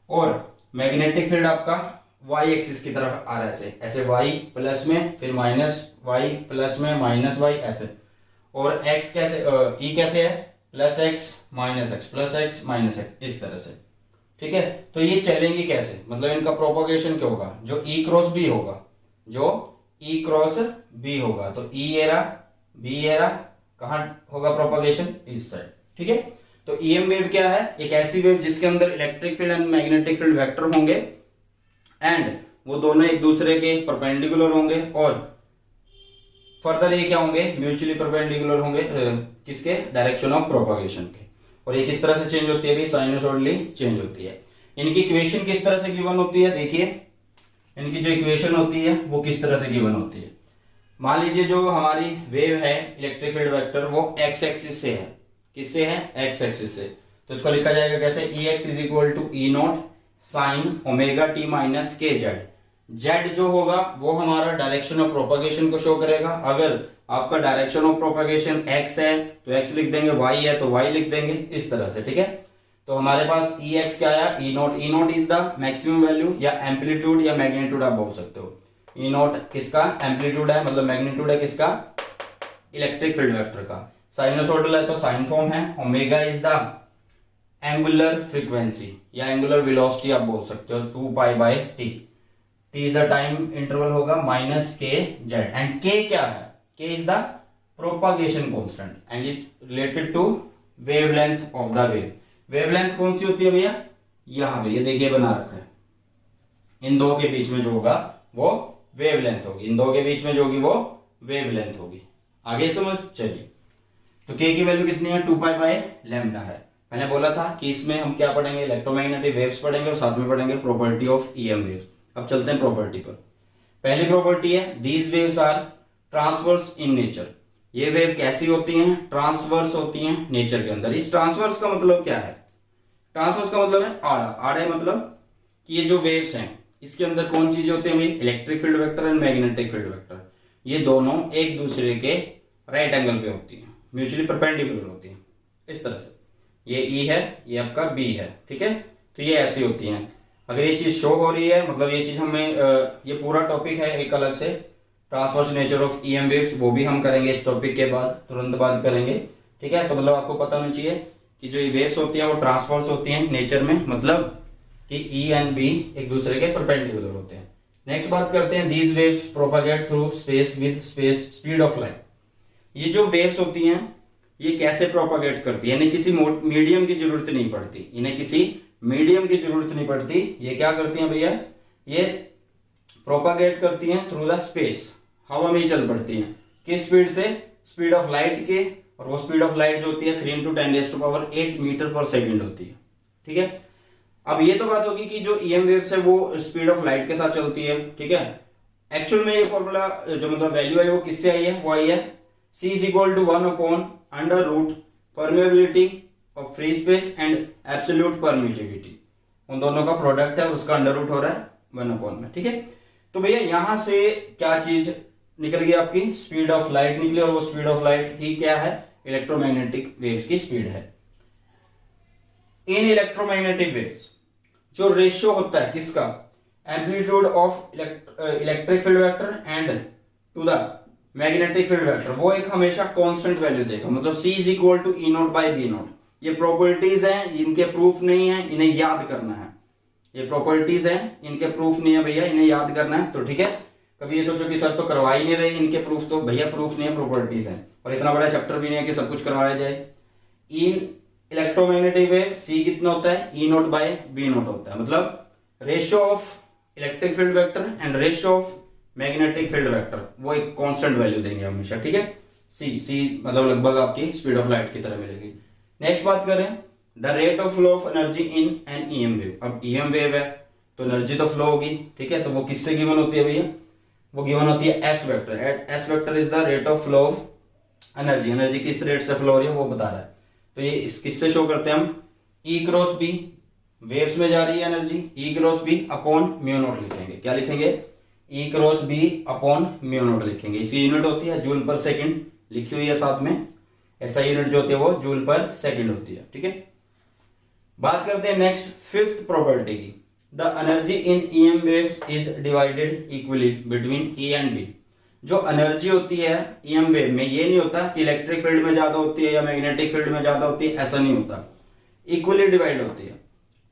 और मैग्नेटिक फील्ड आपका वाई एक्सिस की तरफ आ रहा है, ऐसे वाई प्लस में, फिर माइनस वाई प्लस में, माइनस वाई, ऐसे। और एक्स कैसे, ई कैसे है, plus x minus x, plus x minus x, इस तरह से, ठीक है। तो ये चलेंगी कैसे, मतलब इनका प्रोपागेशन क्या होगा, जो ई क्रॉस बी होगा, जो ई क्रॉस बी होगा, तो ई एरा बी एरा कहां होगा प्रोपागेशन, इस साइड, ठीक है। तो ईएम वेव क्या है, एक ऐसी वेव जिसके अंदर electric field and magnetic field vector होंगे, एंड वो दोनों एक दूसरे के परपेंडिकुलर होंगे, और फर्दर ये क्या होंगे, म्यूचुअली परपेंडिकुलर होंगे, किसके, डायरेक्शन ऑफ प्रोपागेशन के। और ये किस तरह से चेंज होती है भी, साइनोसॉइडली चेंज होती है। इनकी इक्वेशन किस तरह से गिवन होती है, देखिए इनकी जो इक्वेशन होती है वो किस तरह से गिवन होती है। मान लीजिए जो हमारी वेव है इलेक्ट्रिक फील्ड वेक्टर, वो एक्स एक्सिस से है, किससे है, एक्स एक्सिस से। तो इसको लिखा जाएगा कैसे, E x is equal to E naught sine omega t minus k z. Z जो होगा वो हमारा डायरेक्शन ऑफ प्रोपागेशन को शो करेगा। अगर आपका डायरेक्शन ऑफ प्रोपागेशन एक्स है तो एक्स लिख देंगे, वाई है तो वाई लिख देंगे, इस तरह से, ठीक है। तो हमारे पास ई एक्स क्या आया, E naught is the maximum value, या एम्पलीट्यूड या मैग्नीट्यूड आप बोल सकते हो। ई नॉट किसका, एम्पलीट्यूड है, मतलब मैग्नीट्यूड है किसका, इलेक्ट्रिक फील्ड वेक्टर का। साइनोसॉइडल है तो साइन फॉर्म है। Omega is the angular frequency या एंगुलर वेलोसिटी आप बोल सकते हो, 2 pi by T. T is the time interval होगा, minus k z, and k क्या है, k is the propagation constant and it related to wavelength of the wave. Wavelength कौन सी होती है भैया, यहां पे ये देखिए बना रखा है, इन दो के बीच में जो होगा वो वेवलेंथ होगी, इन दो के बीच में जो होगी वो वेवलेंथ होगी। आगे समझ चलिए। तो के की वैल्यू कितनी है, 2 पाई बाय लैम्डा है। मैंने बोला था कि इसमें हम क्या पढ़ेंगे, इलेक्ट्रोमैग्नेटिक वेव्स पढ़ेंगे और साथ में पढ़ेंगे प्रॉपर्टी ऑफ ईएम वेव्स। अब चलते हैं प्रॉपर्टी पर। पहली प्रॉपर्टी है, these waves are transverse in nature. ये वेव कैसी होती हैं, ट्रांसवर्स होती हैं नेचर के अंदर। इस ट्रांसवर्स का मतलब क्या है, ट्रांसवर्स का मतलब है आड़ा। आड़ा मतलब कि ये जो वेव्स हैं इसके अंदर कौन चीज होती है, electric field vector and magnetic field vector, ये दोनों एक दूसरे के राइट एंगल पे होती है, म्यूचुअली परपेंडिकुलर होती है, इस तरह से। ये ई है, ये आपका बी है, ठीक है। तो ये ऐसी होती हैं। अगर ये चीज शो हो रही है, मतलब ये चीज हमें, ये पूरा टॉपिक है एक अलग से, transverse nature of EM waves, वो भी हम करेंगे इस टॉपिक के बाद, तुरंत बाद करेंगे, ठीक है। तो मतलब आपको पता होना चाहिए कि जो वेव्स होती हैं वो ट्रांसवर्स होती हैं नेचर में, मतलब कि ई एंड बी एक दूसरे के परपेंडिकुलर होते हैं। नेक्स्ट बात करते हैं, these waves propagate through space with space speed of light. ये जो वेव्स होती हैं ये कैसे प्रोपागेट करती है, इन्हें किसी मीडियम की जरूरत नहीं पड़ती, इन्हें किसी मीडियम की जरूरत नहीं पड़ती। ये क्या करती हैं भैया, ये प्रोपागेट करती हैं थ्रू द स्पेस, हवा में ही चल पड़ती हैं। किस स्पीड से, स्पीड ऑफ लाइट के, और वो स्पीड ऑफ लाइट जो होती है 3 × 10⁸ मीटर पर सेकंड होती है। ठीक है, अब ये तो बात होगी कि जो ईएम वेव्स है वो स्पीड ऑफ लाइट के साथ चलती है। ठीक है, एक्चुअल में ये फॉर्मूला जो मतलब वैल्यू है वो किससे आई है, वो आई है C = 1/√, permeability of free space and absolute permittivity, उन दोनों का प्रोडक्ट है, उसका अंडर रूट हो रहा है 1/। में ठीक है, तो भैया यहां से क्या चीज निकल गई, आपकी स्पीड ऑफ लाइट निकली, और वो स्पीड ऑफ लाइट ही क्या है, इलेक्ट्रोमैग्नेटिक वेव्स की स्पीड है। इन इलेक्ट्रोमैग्नेटिक वेव्स जो रेशियो होता है किसका, amplitude of electric field vector and to the magnetic field vector, वो एक हमेशा कांस्टेंट वैल्यू देगा, मतलब C = E0/B0। ये प्रॉपर्टीज हैं, इनके प्रूफ नहीं है, इन्हें याद करना है। ये प्रॉपर्टीज हैं, इनके प्रूफ नहीं है भैया, इन्हें याद करना है। तो ठीक है, कभी ये सोचो कि सर तो करवा ही नहीं रहे इनके प्रूफ, तो भैया प्रूफ नहीं है, प्रॉपर्टीज हैं, और इतना बड़ा चैप्टर भी नहीं है कि सब कुछ करवाया जाए। इन इलेक्ट्रोमैग्नेटिक वेव C कितना होता है, E0/B0 होता है, मतलब ratio of electric field vector and ratio of magnetic field vector, वो एक कांस्टेंट वैल्यू देंगे हमेशा। ठीक है, C मतलब लगभग आपकी स्पीड ऑफ लाइट की तरह मिलेगी। नेक्स्ट बात करें, the rate of flow of energy in an EM wave. अब ईएम वेव है तो एनर्जी तो फ्लो होगी। ठीक है, तो वो किससे गिवन होती है भैया, वो गिवन होती है S vector. S vector is the rate of flow of energy, energy किस रेट से फ्लो हो रही है वो बता रहा है। तो ये किससे शो करते हैं हम, E×B, वेव्स में जा रही है एनर्जी, E×B/μ0 लिखेंगे। क्या लिखेंगे, E×B/μ0 लिखेंगे। इसकी यूनिट होती है जूल पर सेकंड, लिखी हुई है साथ में, ऐसा यूनिट जो होती है वो जूल पर सेकंड होती है। ठीक है, बात करते हैं नेक्स्ट फिफ्थ प्रॉपर्टी की, the energy in EM waves is divided equally between E and B। जो एनर्जी होती है ईएम वेव में, ये नहीं होता कि इलेक्ट्रिक फील्ड में ज्यादा होती है या मैग्नेटिक फील्ड में ज्यादा होती है, ऐसा नहीं होता, इक्वली डिवाइड होती है।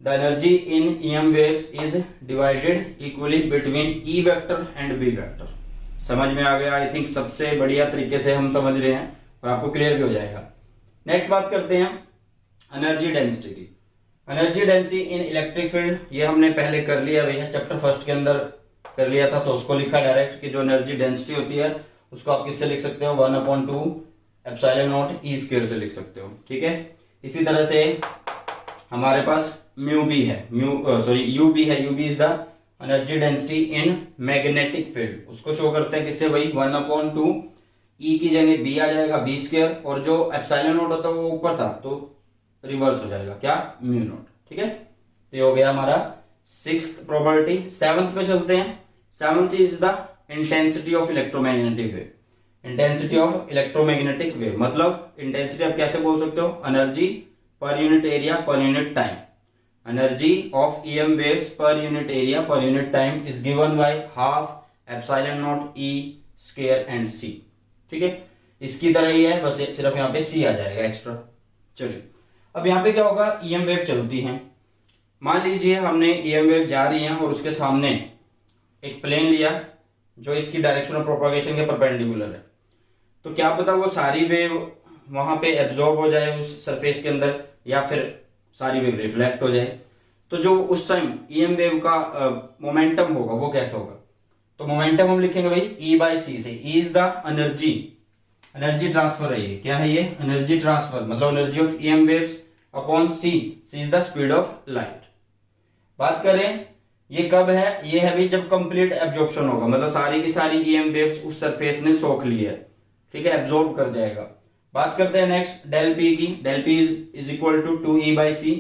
The energy in EM waves is divided equally between E vector and B vector. समझ में आ गया, आई थिंक सबसे बढ़िया तरीके से हम समझ रहे हैं और आपको क्लियर भी हो जाएगा। नेक्स्ट बात करते हैं एनर्जी डेंसिटी की। Energy density in electric field, ये हमने पहले कर लिया भैया, चैप्टर फर्स्ट के अंदर कर लिया था, तो उसको लिखा डायरेक्ट कि जो एनर्जी डेंसिटी होती है उसको आप किससे लिख सकते हो, 1/2 ε0 E² से लिख सकते हो। ठीक है, इसी तरह से हमारे पास μB है, UB है, UB is the energy density in magnetic field, उसको शो करते हैं किससे भाई, 1/2 E की जगह B आ जाएगा B², और जो ε0 होता है वो ऊपर था तो रिवर्स हो जाएगा, क्या, μ0। ठीक है, तो ये हो गया हमारा सिक्स्थ प्रॉपर्टी। सेवंथ पे चलते हैं। Seventh is the intensity of electromagnetic wave. Intensity of electromagnetic wave मतलब इंटेंसिटी आप कैसे बोल सकते हो, energy per unit area per unit time. Energy of EM waves per unit area per unit time is given by half ε0 E² and C। ठीक है, इसकी तरह ही है, बस सिर्फ यहाँ पे C आ जाएगा एक्स्ट्रा। चलिए, अब यहाँ पे क्या होगा, ईएम वेव चलती हैं, मान लीजिए हमने ईएम वेव जा रही है और उसके सामने एक प्लेन लिया जो इसकी डायरेक्शन ऑफ प्रोपागेशन के परपेंडिकुलर है, तो क्या पता वो सारी वेव वहां पे एब्जॉर्ब हो जाए उस सरफेस के अंदर, या फिर सारी वेव रिफ्लेक्ट हो जाए। तो जो उस टाइम ईएम वेव का मोमेंटम होगा वो कैसा होगा, तो मोमेंटम हम लिखेंगे भाई E/c से। E is the energy, energy transfer है ये, क्या है ये, एनर्जी ट्रांसफर, मतलब energy of EM waves upon C is the speed of light. बात करें ये कब है, ये है भाई जब कंप्लीट एब्जॉर्प्शन होगा, मतलब सारी की सारी ईएम वेव्स उस सरफेस ने सोख ली है। ठीक है, एब्जॉर्ब कर जाएगा। बात करते हैं नेक्स्ट डेल P की। Del P is equal to 2E/c,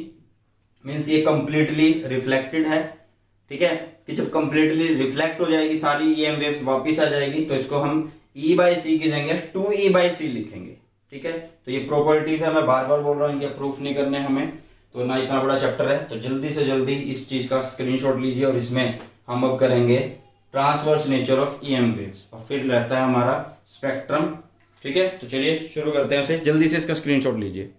means ये कंप्लीटली रिफ्लेक्टेड है। ठीक है, कि जब कंप्लीटली रिफ्लेक्ट हो जाएगी सारी ईएम वेव्स वापिस आ जाएगी, तो इसको हम E/c की जगह 2E/c लिखेंगे। ठीक है, तो ये प्रॉपर्टीज है, मैं बार बार बोल रहा हूँ, इनके प्रूफ नहीं करने हमें, तो ना इतना बड़ा चैप्टर है, तो जल्दी से जल्दी इस चीज का स्क्रीनशॉट लीजिए। और इसमें हम अब करेंगे transverse nature of EM waves, और फिर रहता है हमारा स्पेक्ट्रम। ठीक है, तो चलिए शुरू करते हैं उसे, जल्दी से इसका स्क्रीनशॉट लीजिए।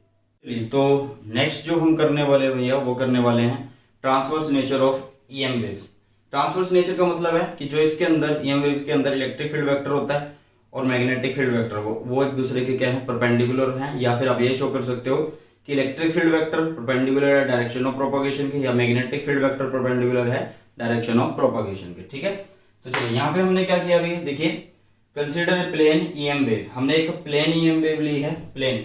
तो नेक्स्ट जो हम करने वाले भैया वो करने वाले हैं transverse nature of EM waves. Transverse nature का मतलब है कि जो इसके अंदर ईएम वेव्स के अंदर इलेक्ट्रिक फील्ड वेक्टर होता है और मैग्नेटिक फील्ड वेक्टर वो एक दूसरे के क्या है, परपेंडिकुलर हैं, या फिर आप ये शो कर सकते हो कि इलेक्ट्रिक फील्ड वेक्टर परपेंडिकुलर है डायरेक्शन ऑफ प्रोपगेशन के, या मैग्नेटिक फील्ड वेक्टर परपेंडिकुलर है डायरेक्शन ऑफ प्रोपगेशन के। ठीक है, तो चलिए यहाँ पे हमने क्या किया अभी देखिए, consider a plane EM wave. हमने एक प्लेन ईएम वेव ली है, प्लेन,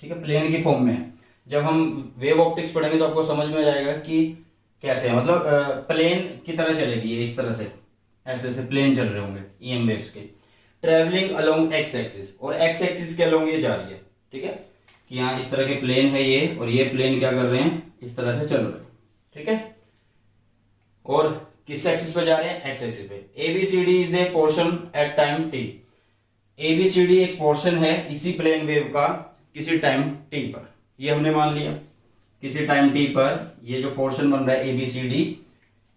ठीक है, प्लेन की फॉर्म में है। जब हम वेव ऑप्टिक्स पढ़ेंगे तो आपको समझ में आ जाएगा कि कैसे है, मतलब प्लेन की तरह चलेगी ये, इस तरह से ऐसे ऐसे प्लेन चल रहे होंगे ईएम वेव्स के, ट्रेवलिंग अलोंग एक्स एक्सिस, और एक्स एक्सिस के अलोंग ये जा रही है। ठीक है, कि यहाँ इस तरह के प्लेन है ये, और ये प्लेन क्या कर रहे हैं, इस तरह से चल रहे हैं। ठीक है, और किस एक्सिस पे जा रहे हैं, एक्स एक्सिस पे। ABCD is a portion at time T. ABCD एक पोर्शन है इसी प्लेन वेव का किसी टाइम टी पर, ये हमने मान लिया किसी टाइम टी पर ये जो पोर्शन बन रहा है एबीसीडी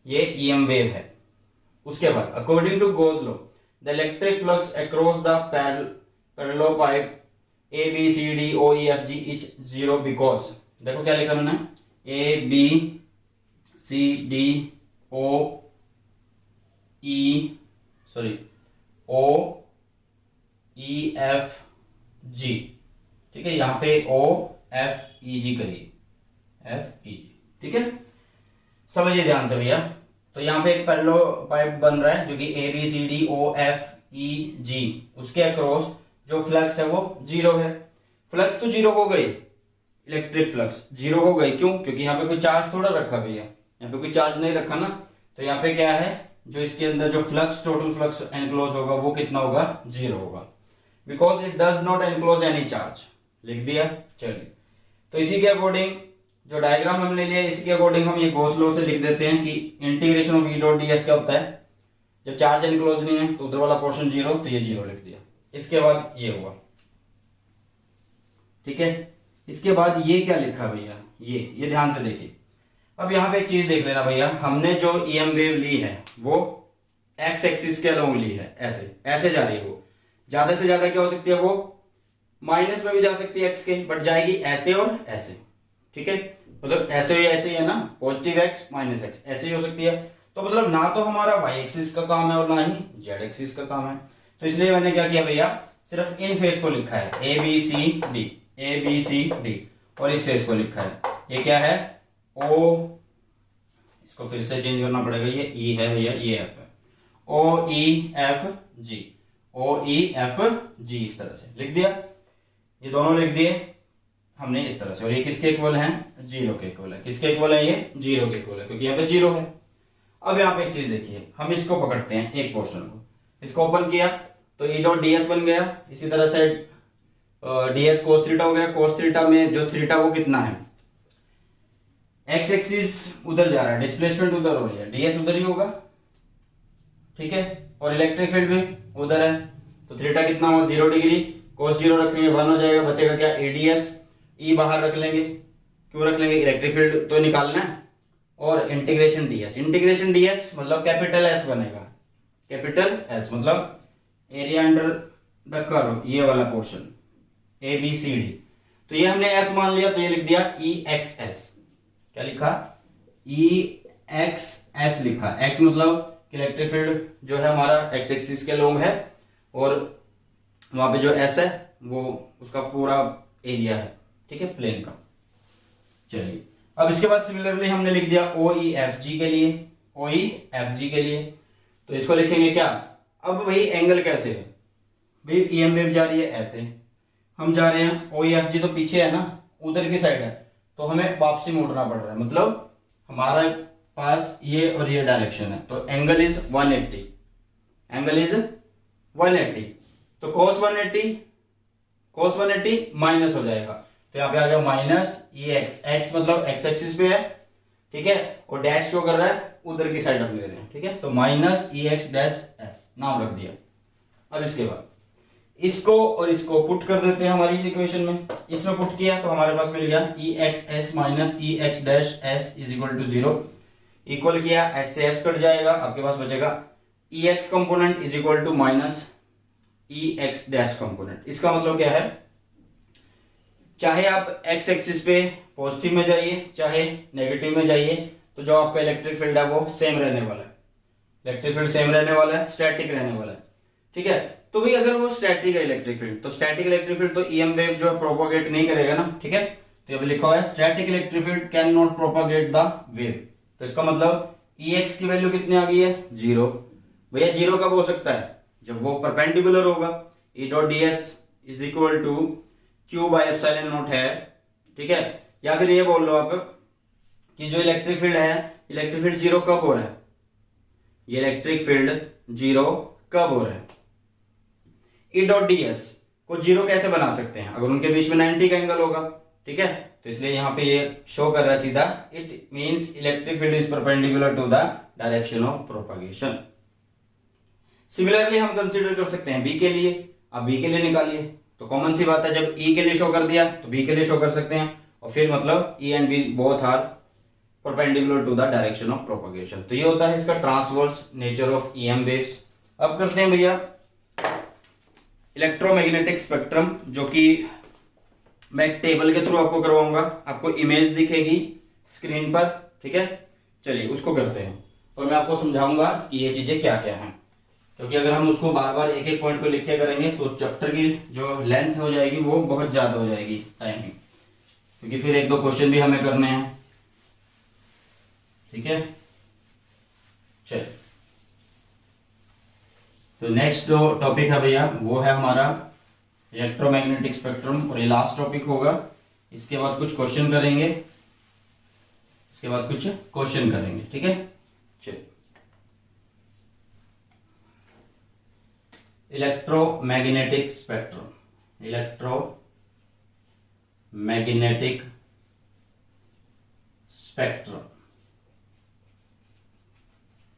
ये ईएम वेव है। उसके बाद according to Gauss law the electric flux across the parallelopiped A B C D O E F G is zero because, देखो क्या लिखा मैंने, A B C D O E F G. ठीक है, यहां पे ओ एफ ई जी करिए, F E जी। ठीक है, समझिए ध्यान से भैया। तो यहाँ पे एक पैरेललोपाइप बन रहा है जो कि A B C D O F E G, उसके अक्रॉस जो फ्लक्स है वो जीरो है। फ्लक्स तो जीरो हो गई, इलेक्ट्रिक फ्लक्स जीरो हो गई, क्यों, क्योंकि यहाँ पे कोई चार्ज थोड़ा रखा भैया, यहाँ पे कोई चार्ज नहीं रखा ना, तो यहाँ पे क्या है, जो इसके अंदर जो फ्लक्स टोटल फ्लक्स एनक्लोज होगा वो कितना होगा, जीरो होगा, because it does not enclose any charge. लिख दिया। चलिए, तो इसी के अकॉर्डिंग जो डायग्राम हमने लिया इसी के अकॉर्डिंग हम ये गॉस लॉ से लिख देते हैं कि integration of E dot D S क्या होता है, जब चार्ज एनक्लोज नहीं है तो उधर वाला पोर्शन जीरो, तो ये जीरो लिख दिया। इसके बाद ये हुआ, ठीक है, इसके बाद ये क्या लिखा भैया, ये ध्यान से देखिए। अब यहाँ पे एक चीज देख लेना भैया, हमने जो ईएम वेव ली है वो एक्स एक्सिस के अलोंग ली है, ऐसे ऐसे जा रही है, वो ज्यादा से ज्यादा क्या हो सकती है, वो माइनस में भी जा सकती है एक्स के, बट जाएगी ऐसे और ऐसे। ठीक है, मतलब ऐसे ही ऐसे ही है ना, पॉजिटिव एक्स माइनस एक्स ऐसे ही हो सकती है। तो मतलब ना तो हमारा वाई एक्सिस का काम है और ना ही जेड एक्सिस का काम है, तो इसलिए मैंने क्या किया भैया, सिर्फ इन फेस को लिखा है A B C D, A B C D, और इस फेस को लिखा है, ये क्या है, ओ, इसको फिर से चेंज करना पड़ेगा, ये ई है भैया, ये एफ है, ओ ई एफ जी, ओ ई एफ जी, इस तरह से लिख दिया। ये दोनों लिख दिए हमने इस तरह से, और ये किसके इक्वल है, जीरो के इक्वल है। किसके इक्वल है, ये जीरो के इक्वल है, क्योंकि यहाँ पे जीरो है। अब यहाँ पे एक चीज देखिए, हम इसको पकड़ते हैं, एक पोर्शन को, इसको ओपन किया तो ई डॉट डी एस बन गया। इसी तरह से डी एस कोस थीटा हो गया। कोस थीटा में जो थीटा वो कितना है, एक्स एक्सिस उधर जा रहा है, डिस्प्लेसमेंट उधर हो रही है, डीएस उधर ही होगा। ठीक है, और इलेक्ट्रिक फील्ड भी उधर है, तो थीटा कितना हो, 0 डिग्री। कोस 0 रखेंगे 1 हो जाएगा, बचेगा क्या, एडीएस। ई बाहर रख लेंगे, क्यों रख लेंगे, इलेक्ट्रिक फील्ड तो निकालना है। और इंटीग्रेशन डीएस, इंटीग्रेशन डीएस मतलब कैपिटल एस बनेगा, कैपिटल एस मतलब एरिया अंडर द कर्व, ये वाला portion A B C D. तो ये हमने एस मान लिया, तो ये लिख दिया ई एक्स एस। क्या लिखा, ई एक्स एस लिखा। एक्स मतलब इलेक्ट्रिक फील्ड जो है हमारा एक्स एक्सिस के लॉन्ग है, और वहां पे जो एस है वो उसका पूरा एरिया है, ठीक है, प्लेन का। चलिए, अब इसके बाद सिमिलरली हमने लिख दिया ओ ई एफ जी के लिए, ओ ई एफ जी के लिए, तो इसको लिखेंगे क्या, अब वही एंगल कैसे है भाई, ईएम वेव जा रही है ऐसे, हम जा रहे हैं, ओ ई एफ जी तो पीछे है ना, उधर की साइड है, तो हमें वापसी मोड़ना पड़ रहा है, मतलब हमारा पास ये और ये डायरेक्शन है, तो एंगल इज 180, एंगल इज 180, तो cos 180 माइनस हो जाएगा, तो यहाँ पे आ गया माइनस ई एक्स, एक्स मतलब एक्स एक्सिस पे है, ठीक है, और डैश शो कर रहा है उधर की साइड हम ले रहे हैं, ठीक है, तो minus E x dash S नाम रख दिया। अब इसके बाद इसको और इसको पुट कर देते हैं हमारी इस इक्वेशन में, इसमें पुट किया तो हमारे पास मिल गया E x s minus E x dash s is equal to 0, equal किया, एस से एस कट जाएगा, आपके पास बचेगा E x component is equal to minus E x dash component. इसका मतलब क्या है, चाहे आप एक्स एक्सिस पे पॉजिटिव में जाइए चाहे नेगेटिव में जाइए, तो जो आपका इलेक्ट्रिक फील्ड है वो सेम रहने वाला है, इलेक्ट्रिक फील्ड सेम रहने वाला है, स्टैटिक रहने वाला है। ठीक है, तो भाई अगर वो स्टैटिक है इलेक्ट्रिक फील्ड, तो स्टैटिक इलेक्ट्रिक फील्ड तो ईएम वेव जो है प्रोपोगेट नहीं करेगा ना। ठीक है, तो अब लिखा हुआ है static electric field can not propagate the wave. तो इसका मतलब Ex की वैल्यू कितनी आ गई है, 0। भैया 0 कब हो सकता है, जब वो परपेंडिकुलर होगा। E dot D S is equal to q by epsilon naught है। ठीक है, या फिर ये बोल लो आप कि जो इलेक्ट्रिक फील्ड है, इलेक्ट्रिक फील्ड 0 कब हो रहा है, ये इलेक्ट्रिक फील्ड 0 कब हो रहा है। E डॉट डी एस को 0 कैसे बना सकते हैं, अगर उनके बीच में 90 का एंगल होगा। ठीक है, तो इसलिए यहां पे ये शो कर रहा है सीधा, it means electric field is perpendicular to the direction of propagation. Similarly हम कंसीडर कर सकते हैं बी के लिए। अब बी के लिए निकालिए, तो कॉमन सी बात है, जब ई के लिए शो कर दिया तो बी के लिए शो कर सकते हैं, और फिर मतलब E and B both are perpendicular to the direction of propagation. तो ये होता है इसका transverse nature of EM waves. अब करते हैं भैया इलेक्ट्रोमैग्नेटिक स्पेक्ट्रम, जो कि मैं एक टेबल के थ्रू आपको करवाऊंगा, आपको इमेज दिखेगी स्क्रीन पर। ठीक है, चलिए उसको करते हैं और मैं आपको समझाऊंगा कि ये चीजें क्या क्या हैं, क्योंकि अगर हम उसको बार बार एक एक पॉइंट को लिख के करेंगे तो चैप्टर की जो लेंथ हो जाएगी वो बहुत ज्यादा हो जाएगी टाइमिंग, क्योंकि फिर एक दो क्वेश्चन भी हमें करने हैं। ठीक है, चलिए तो नेक्स्ट जो टॉपिक है भैया वो है हमारा इलेक्ट्रोमैग्नेटिक स्पेक्ट्रम, और ये लास्ट टॉपिक होगा। इसके बाद कुछ क्वेश्चन करेंगे, इसके बाद कुछ क्वेश्चन करेंगे। ठीक है, चलिए इलेक्ट्रोमैग्नेटिक स्पेक्ट्रम, इलेक्ट्रोमैग्नेटिक स्पेक्ट्रम।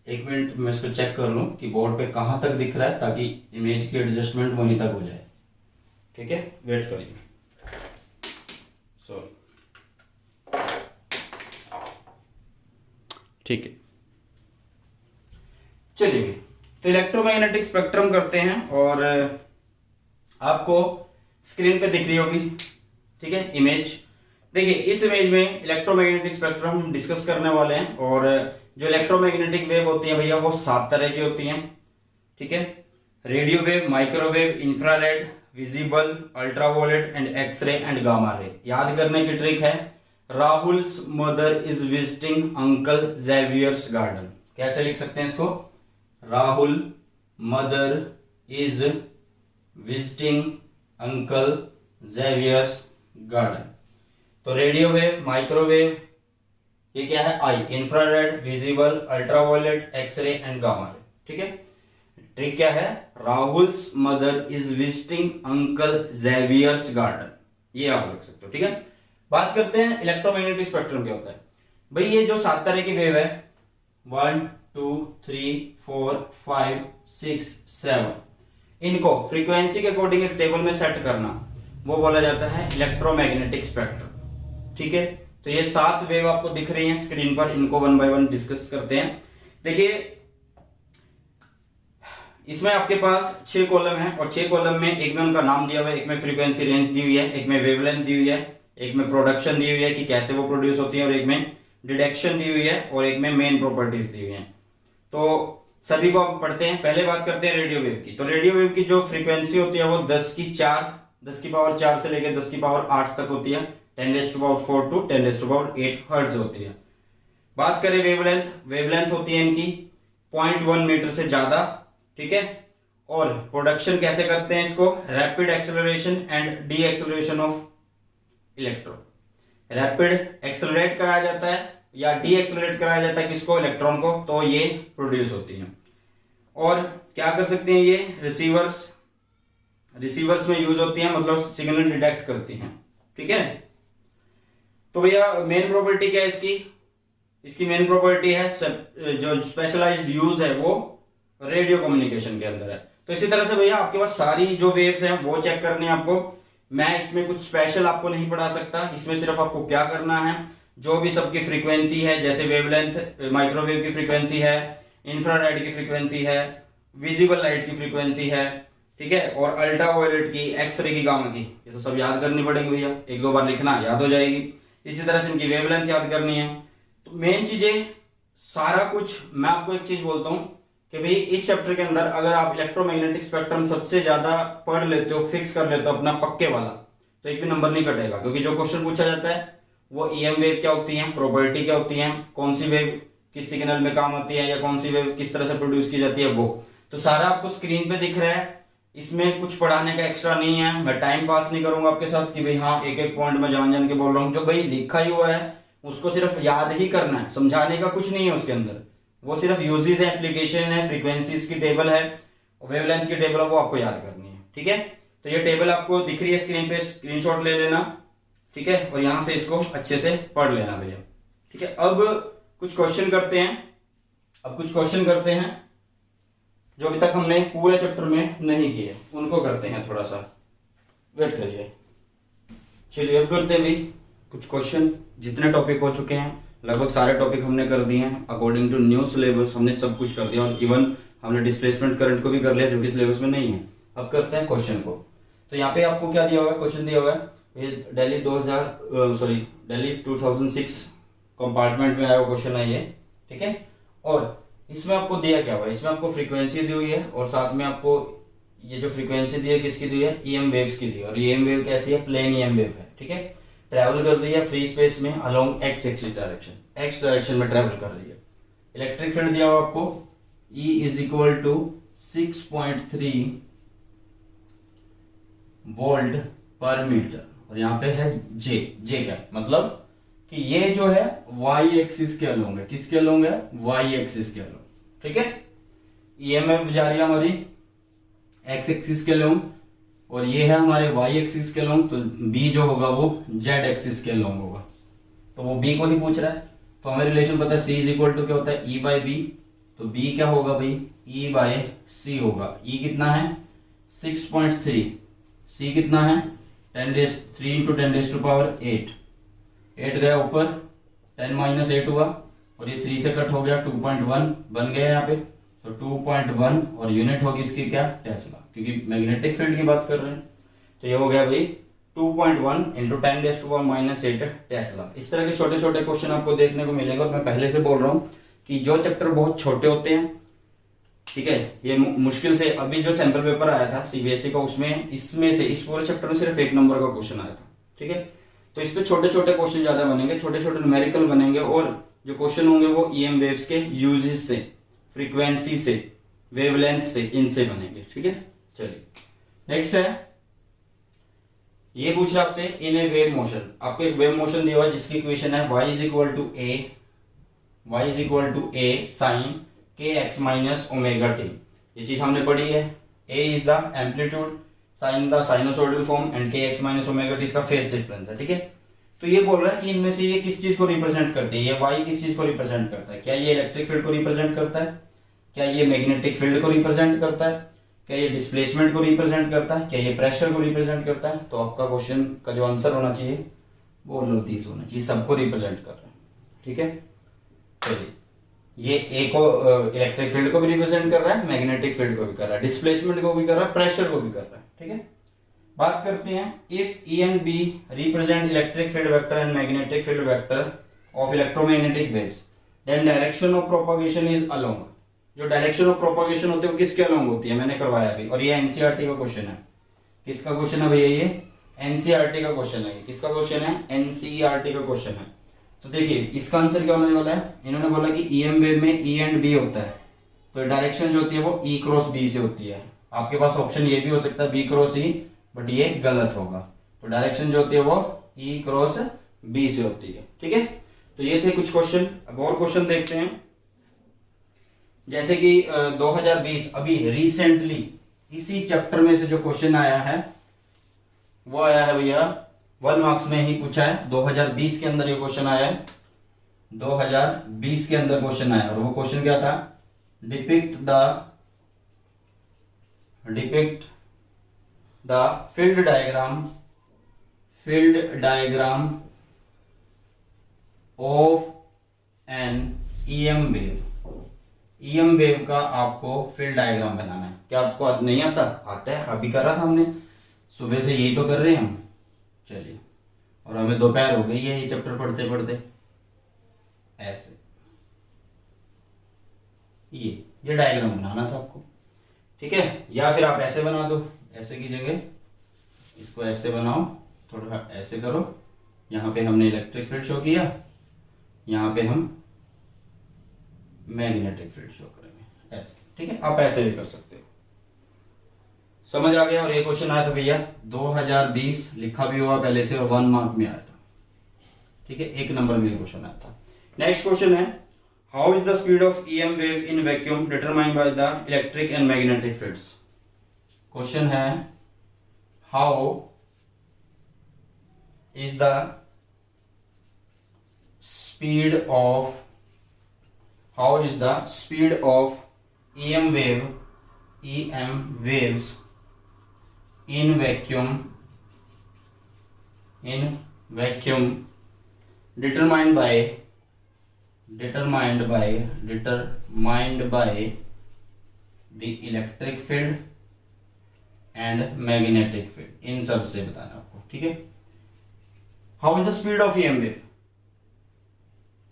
एक मिनट मैं इसको चेक कर लूं कि बोर्ड पे कहां तक दिख रहा है, ताकि इमेज की एडजस्टमेंट वहीं तक हो जाए। ठीक है, वेट करिए, सॉरी। ठीक है, चलिए तो इलेक्ट्रोमैग्नेटिक स्पेक्ट्रम करते हैं, और आपको स्क्रीन पे दिख रही होगी। ठीक है, इमेज देखिए, इस इमेज में इलेक्ट्रोमैग्नेटिक स्पेक्ट्रम हम डिस्कस करने वाले हैं। और जो इलेक्ट्रोमैग्नेटिक वेव होती है भैया वो 7 तरह की होती हैं। ठीक है, radio wave, microwave, infrared, visible, ultraviolet and X-ray and gamma ray. याद करने की ट्रिक है, Rahul's mother is visiting uncle Xavier's garden. कैसे लिख सकते हैं इसको, Rahul mother is visiting uncle Xavier's garden. तो रेडियो वेव, माइक्रोवेव, ये क्या है I, infrared, visible, ultraviolet, X-ray and gamma ray. ठीक है, ट्रिक क्या है, Rahul's mother is visiting uncle Xavier's garden, ये आप लिख सकते हो। ठीक है, बात करते हैं इलेक्ट्रोमैग्नेटिक स्पेक्ट्रम क्या होता है। भाई ये जो 7 तरह की वेव है, 1 2 3 4 5 6 7, इनको फ्रीक्वेंसी के अकॉर्डिंग एक टेबल में सेट करना, वो बोला जाता है इलेक्ट्रोमैग्नेटिक स्पेक्ट्रम। ठीक है, तो ये 7 वेव आपको दिख रही हैं स्क्रीन पर, इनको 1 बाय 1 डिस्कस करते हैं। देखिए इसमें आपके पास 6 कॉलम है, और 6 कॉलम में एक में उनका नाम दिया हुआ है, एक में फ्रीक्वेंसी रेंज दी हुई है, एक में वेवलेंथ दी हुई है, एक में प्रोडक्शन दी हुई है कि कैसे वो प्रोड्यूस होती है, और एक में डिटेक्शन दी हुई है, और एक में मेन प्रॉपर्टीज दी हुई है। तो सभी को आप पढ़ते हैं। पहले बात करते हैं रेडियो वेव की। तो रेडियो वेव की जो फ्रीक्वेंसी होती है वो 10 की पावर 4 से लेकर 10 की पावर 8 तक होती है, 10⁴ टू 10⁸ हर्ट्ज होती है। बात करें वेवलेंथ, वेवलेंथ होती है इनकी 0.1 मीटर से ज्यादा। ठीक है, और प्रोडक्शन कैसे करते हैं इसको, rapid acceleration and D acceleration of electron. Rapid accelerate कराया जाता है या डी एक्सेलरेट कराया जाता है किसको, इलेक्ट्रॉन को, तो ये प्रोड्यूस होती है। और क्या कर सकते हैं ये रिसीवर्स में यूज होती है, मतलब सिग्नल डिटेक्ट करती हैं। ठीक है, तो भैया मेन प्रॉपर्टी क्या है इसकी मेन प्रॉपर्टी है जो स्पेशलाइज्ड यूज है वो रेडियो कम्युनिकेशन के अंदर है। तो इसी तरह से भैया आपके पास सारी जो वेव्स हैं वो चेक करनी है आपको। मैं इसमें कुछ स्पेशल आपको नहीं पढ़ा सकता, इसमें सिर्फ आपको क्या करना है, जो भी सबकी फ्रीक्वेंसी है, जैसे वेवलेंथ माइक्रोवेव की फ्रीक्वेंसी है, इंफ्रारेड की फ्रीक्वेंसी है, विजिबल लाइट की फ्रीक्वेंसी है, ठीक है, और अल्ट्रा वायलेट की, एक्सरे की, गामा की, ये तो सब याद करनी पड़ेगी भैया, एक दो बार लिखना याद हो जाएगी। इसी तरह से इनकी वेवलेंथ याद करनी है। तो मेन चीजें सारा कुछ मैं आपको एक चीज बोलता हूँ कि भाई इस चैप्टर के अंदर अगर आप इलेक्ट्रोमैग्नेटिक स्पेक्ट्रम सबसे ज्यादा पढ़ लेते हो, फिक्स कर लेते हो अपना पक्के वाला, तो एक भी नंबर नहीं कटेगा। क्योंकि जो क्वेश्चन पूछा जाता है वो ईएम वेव क्या होती है, प्रॉपर्टी क्या होती है, कौन सी वेव किस सिग्नल में काम आती है, या कौन सी वेव किस तरह से प्रोड्यूस की जाती है, वो तो सारा आपको स्क्रीन पे दिख रहा है। इसमें कुछ पढ़ाने का एक्स्ट्रा नहीं है, मैं टाइम पास नहीं करूंगा आपके साथ कि भाई हाँ एक एक पॉइंट में जान जान के बोल रहा हूँ। जो भाई लिखा ही हुआ है उसको सिर्फ याद ही करना है, समझाने का कुछ नहीं है उसके अंदर। वो सिर्फ यूजेस है, एप्लीकेशन है, फ्रीक्वेंसीज की टेबल है, वेवलेंथ की टेबल है, वो आपको याद करनी है। ठीक है, तो ये टेबल आपको दिख रही है स्क्रीन पे, स्क्रीनशॉट ले लेना। ठीक है, और यहां से इसको अच्छे से पढ़ लेना भैया। ठीक है, अब कुछ क्वेश्चन करते हैं। जो अभी तक हमने पूरे चैप्टर में नहीं किए उनको करते हैं, थोड़ा सा वेट करिए। चलिए अब करते हैं भाई कुछ क्वेश्चन। जितने टॉपिक हो चुके हैं लगभग सारे टॉपिक हमने कर दिए हैं अकॉर्डिंग टू न्यू सिलेबस, हमने सब कुछ कर दिया, और इवन हमने डिस्प्लेसमेंट करंट को भी कर लिया जो कि सिलेबस में नहीं है। अब करते हैं क्वेश्चन को। तो यहाँ पे आपको क्या दिया हुआ है, क्वेश्चन दिया हुआ है, ये दिल्ली 2006 कंपार्टमेंट में आया हुआ क्वेश्चन है ये। ठीक है, और इसमें आपको दिया क्या हुआ है, इसमें आपको फ्रीक्वेंसी दी हुई है, और साथ में आपको ये जो फ्रीक्वेंसी दी है किसकी दी है, ईएम वेव्स की दी है। और ईएम वेव कैसी है, प्लेन ईएम वेव है। ठीक है, ट्रैवल कर रही है फ्री स्पेस में along x axis direction, x direction में ट्रैवल कर रही है। इलेक्ट्रिक फील्ड दिया हुआ आपको E is equal to 6.3 volt per metre, और यहाँ पे है जे। जे क्या मतलब कि ये जो है वाई एक्सिस के अलोंग है, किसके अलोंग है, वाई एक्सिस के अलोंग। ठीक है, ईएमएफ जा रही है हमारी एक्स एक्सिस के अलोंग, और ये है हमारे वाई एक्सिस के अलोंग, तो बी जो होगा वो जेड एक्सिस के अलोंग होगा। तो वो बी को ही पूछ रहा है, तो हमें रिलेशन पता है सी इज इक्वल टू क्या होता है, ई बाई बी। तो बी क्या होगा भाई, ई बाय सी होगा। ई कितना है 6.3, सी कितना है 3 इंटू 10⁻8, 8 गया ऊपर, 10 माइनस 8 हुआ, और ये 3 से कट हो गया, 2.1 बन गया यहाँ पे। तो 2.1 और यूनिट होगी इसकी क्या, टेस्ला, क्योंकि मैग्नेटिक फील्ड की बात कर रहे हैं। तो ये हो गया भाई 2.1 इंटू 10⁻⁻8 टेस्ला। इस तरह के छोटे छोटे क्वेश्चन आपको देखने को मिलेंगे। और मैं पहले से बोल रहा हूँ कि जो चैप्टर बहुत छोटे होते हैं, ठीक है, ये मुश्किल से अभी जो सैंपल पेपर आया था सीबीएसई का, उसमें इसमें से इस पूरे चैप्टर में सिर्फ 1 नंबर का क्वेश्चन आया था। ठीक है, तो इस पे छोटे छोटे क्वेश्चन ज्यादा बनेंगे, छोटे छोटे न्यूमेरिकल बनेंगे, और जो क्वेश्चन होंगे वो ईएम वेव्स के यूजेस से, फ्रीक्वेंसी से, वेवलेंथ से, इनसे बनेंगे। ठीक है, चलिए नेक्स्ट है, ये पूछ रहा आपसे इन ए वेव मोशन। आपको एक वेव मोशन दिया हुआ है जिसकी इक्वेशन है y is equal to a sine k x minus omega t. ये चीज हमने पढ़ी है। a is the amplitude, sine the sinusoidal form, and k x minus omega t इसका फेज डिफरेंस है। ठीक है, तो ये बोल रहा है कि इनमें से ये किस चीज को रिप्रेजेंट करते हैं, ये y किस चीज को रिप्रेजेंट करता है, क्या ये इलेक्ट्रिक फील्ड को रिप्रेजेंट करता है, क्या ये मैग्नेटिक फील्ड को रिप्रेजेंट करता है, क्या ये डिस्प्लेसमेंट को रिप्रेजेंट करता है, क्या ये प्रेशर को रिप्रेजेंट करता है। तो आपका क्वेश्चन का जो आंसर होना चाहिए वो लो 30 होना चाहिए, सबको रिप्रेजेंट कर रहा है। ठीक है, चलिए ये ए को इलेक्ट्रिक फील्ड को भी रिप्रेजेंट कर रहा है, मैग्नेटिक फील्ड को भी कर रहा है, डिस्प्लेसमेंट को भी कर रहा है, प्रेशर को भी कर रहा है। ठीक है, बात करते हैं, if E and B represent electric field vector and magnetic field vector of electromagnetic waves, then direction of propagation is along. जो डायरेक्शन ऑफ प्रोपगेशन होती है वो किसके अलोंग होती है, मैंने करवाया अभी, और ये एनसीईआरटी का क्वेश्चन है। किसका क्वेश्चन है भैया, ये एनसीईआरटी का क्वेश्चन है। किसका क्वेश्चन है, एनसीईआरटी का क्वेश्चन है। तो देखिए इसका आंसर क्या होने वाला है, इन्होंने बोला कि ईएम वेव में ई एंड बी होता है, तो डायरेक्शन जो होती है वो ई क्रॉस बी से होती है। आपके पास ऑप्शन ये भी हो सकता है बी क्रॉस ई, बट ये गलत होगा। तो डायरेक्शन जो होती है वो ई क्रॉस बी से होती है। ठीक है, तो ये थे कुछ क्वेश्चन। अब और क्वेश्चन देखते हैं, जैसे कि 2020 अभी रिसेंटली इसी चैप्टर में से जो क्वेश्चन आया है वो आया है भैया 1 मार्क्स में ही पूछा है। 2020 के अंदर ये क्वेश्चन आया है, 2020 के अंदर क्वेश्चन आया, और वो क्वेश्चन क्या था, depict the field diagram of an EM wave. EM wave का आपको फील्ड डायग्राम बनाना है। क्या आपको नहीं आता? आता है, अभी करा था हमने, सुबह से यही तो कर रहे हैं हम। चलिए, और हमें दोपहर हो गई है ये चैप्टर पढ़ते पढ़ते। ऐसे ये डायग्राम बनाना था आपको, ठीक है। या फिर आप ऐसे बना दो, ऐसे की जगह इसको ऐसे बनाओ, थोड़ा ऐसे करो। यहाँ पे हमने इलेक्ट्रिक फील्ड शो किया, यहाँ पे हम मैग्नेटिक फील्ड शो करेंगे ऐसे, ठीक है। आप ऐसे भी कर सकते हो, समझ आ गया। और ये क्वेश्चन आया था भैया 2020, लिखा भी हुआ पहले से, और 1 मार्क में आया था, ठीक है। 1 नंबर में क्वेश्चन आया था। नेक्स्ट क्वेश्चन है, how is the speed of EM wave in vacuum determined by the electric and magnetic fields. Question है, how is the speed of how is the speed of EM waves in vacuum determined by the electric field and magnetic field, इन सब से बताना आपको, ठीक है। How is the speed of EM wave,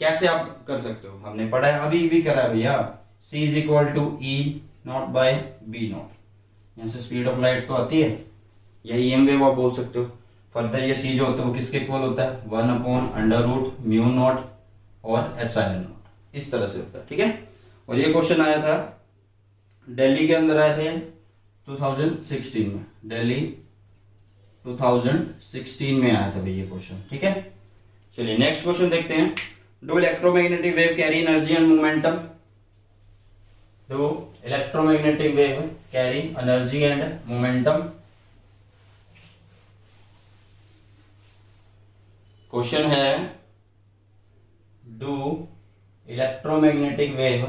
कैसे आप कर सकते हो, हमने पढ़ा है, अभी भी करा है भैया। C is equal to E naught by B naught, यहाँ से स्पीड ऑफ लाइट तो आती है, या EM वेव आप बोल सकते हो। फर्दर ये C जो होता है वो किसके इक्वल होता है, 1/√μ0 और एप्सिलॉन नॉट, इस तरह से होता है, ठीक है। और ये क्वेश्चन आया था दिल्ली के अंदर, आए थे 2016 में, दिल्ली 2016 में आया था भैया क्वेश्चन, ठीक है। चलिए नेक्स्ट क्वेश्चन देखते हैं। Do electromagnetic wave carry energy and momentum? Do electromagnetic wave carry energy and momentum? Question है, do electromagnetic wave